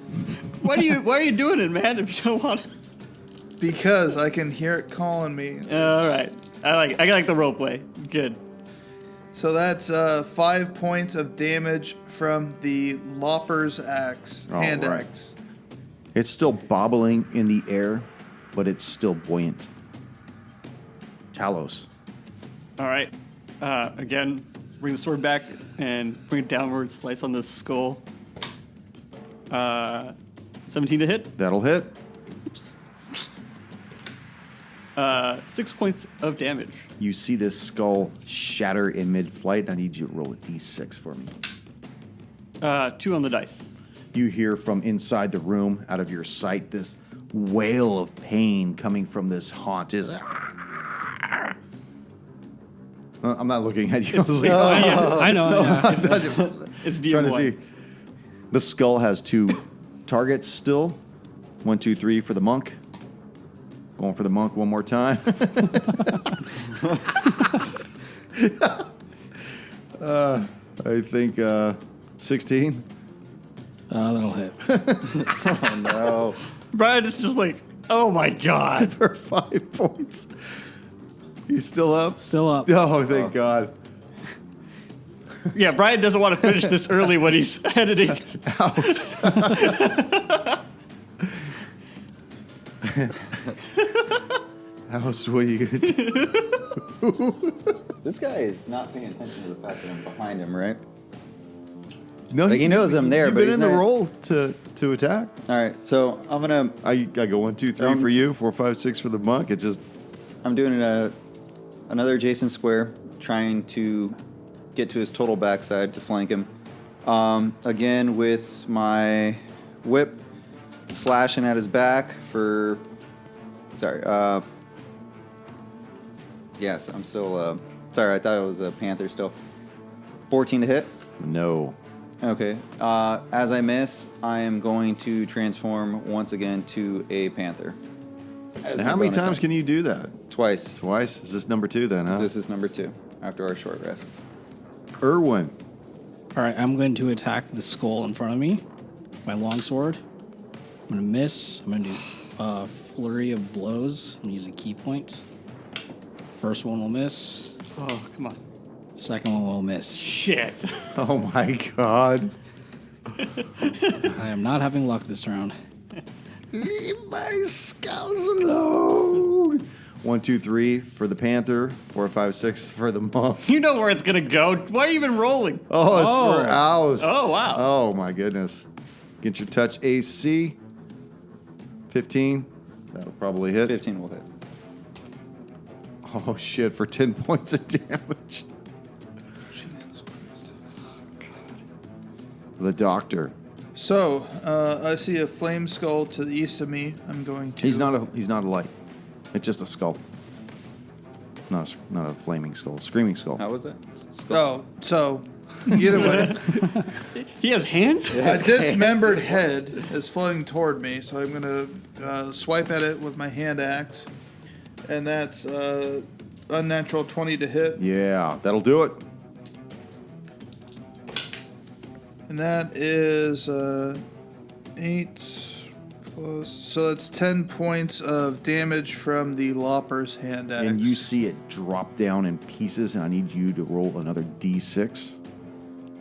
Why are you doing it, man? If you don't want it. Because I can hear it calling me. All right. I like the role play. Good. So that's 5 points of damage from the Lopper's axe, All hand right. axe. It's still bobbling in the air, but it's still buoyant. Talos. All right. Again, bring the sword back and bring it downward, slice on the skull. 17 to hit. That'll hit. 6 points of damage. You see this skull shatter in mid-flight. I need you to roll a d6 for me. 2 on the dice. You hear from inside the room, out of your sight, this wail of pain coming from this haunt. I'm not looking at you. I know. Yeah. It's Trying to DM1. see. The skull has 2 targets still. 1, 2, 3 for the monk. Going for the monk one more time. I think 16 That'll hit. Oh, no. Brian is just like, oh my god. for 5 points. He's still up? Still up. Oh, thank God. Yeah, Brian doesn't want to finish this early when he's editing. House, what are you going to do? This guy is not paying attention to the fact that I'm behind him, right? No, Like, he knows I'm there, you've but been he's in the not- roll to attack. All right, so I'm gonna. I go 1, 2, 3 for you, 4, 5, 6 for the monk. It just I'm doing another adjacent square, trying to get to his total backside to flank him. Again with my whip, slashing at his back for. Sorry. Yes, I'm still. Sorry, I thought it was a panther still. 14 to hit. no. Okay. As I miss, I am going to transform once again to a panther. As How my many bonus times action. can you do that? Twice. Twice? Is this number 2 then, huh? This is number 2 after our short rest. Irwin. All right, I'm going to attack the skull in front of me. My longsword. I'm going to miss. I'm going to do a flurry of blows. I'm going to use a key point. First one will miss. Oh, come on. Second one will miss. Shit. Oh my god. I am not having luck this round. Leave my scouts alone. 1, 2, 3 for the panther. 4, 5, 6 for the monk. You know where it's going to go. Why are you even rolling? Oh, it's Oh. for oust. Oh, wow. Oh my goodness. Get your touch AC. 15. That'll probably hit. 15 will hit. Oh shit, for 10 points of damage. The doctor. So, I see a flame skull to the east of me. I'm going to. He's not a light. It's just a skull. Not a flaming skull. Screaming skull. How was it? Oh, so either way, He has hands? a dismembered head is floating toward me. So I'm going to swipe at it with my hand axe, and that's unnatural 20 to hit, Yeah, that'll do it. and that is 8 plus. So it's 10 points of damage from the Lopper's hand axe. And you see it drop down in pieces, and I need you to roll another D6.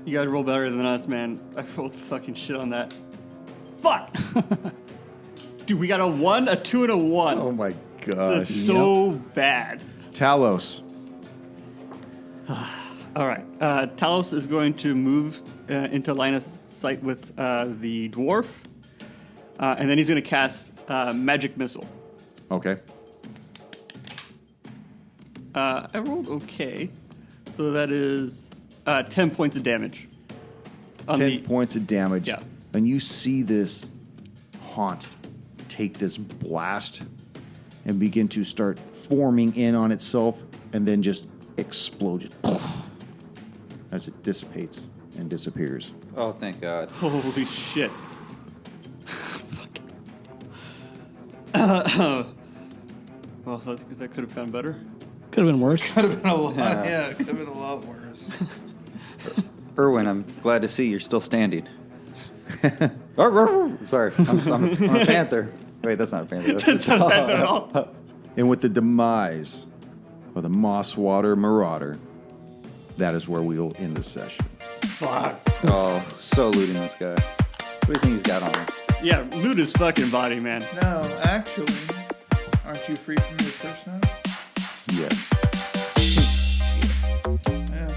You gotta roll better than us, man. I rolled fucking shit on that. Fuck! Dude, we got a 1, a 2, and a 1. Oh my That's gosh. so bad. Talos. All right. Talos is going to move into line of sight with the dwarf. And then he's going to cast Magic Missile. Okay. I rolled okay. So that is 10 points of damage. 10 points of damage. Yeah. And you see this haunt take this blast and begin to start forming in on itself and then just explode as it dissipates and disappears. Oh, thank God. Holy shit. Fuck. Well, that could have gone better. Could have been worse. Could have been a lot. Yeah, it could have been a lot worse. Erwin, I'm glad to see you're still standing. Sorry, I'm a panther. Wait, that's not a panther. That's not bad at all. And with the demise of the Mosswater Marauder, that is where we will end this session. Fuck. Oh, so looting this guy. What do you think he's got on him? Yeah, loot his fucking body, man. No, actually, aren't you free from your curse now? Yes. Yeah.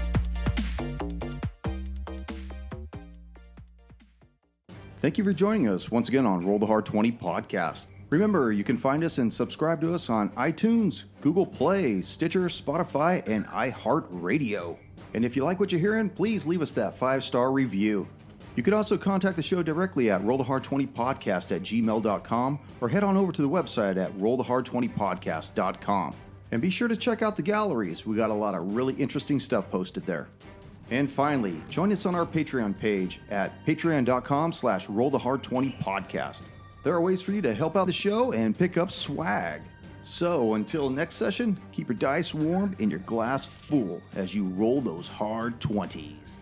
Thank you for joining us once again on Roll the Hard 20 podcast. Remember, you can find us and subscribe to us on iTunes, Google Play, Stitcher, Spotify, and iHeart Radio. And if you like what you're hearing, please leave us that 5-star review. You could also contact the show directly at rollthehard20podcast@gmail.com or head on over to the website at rollthehard20podcast.com. And be sure to check out the galleries. We got a lot of really interesting stuff posted there. And finally, join us on our Patreon page at patreon.com/rollthehard20podcast. There are ways for you to help out the show and pick up swag. So until next session, keep your dice warm and your glass full as you roll those hard 20s.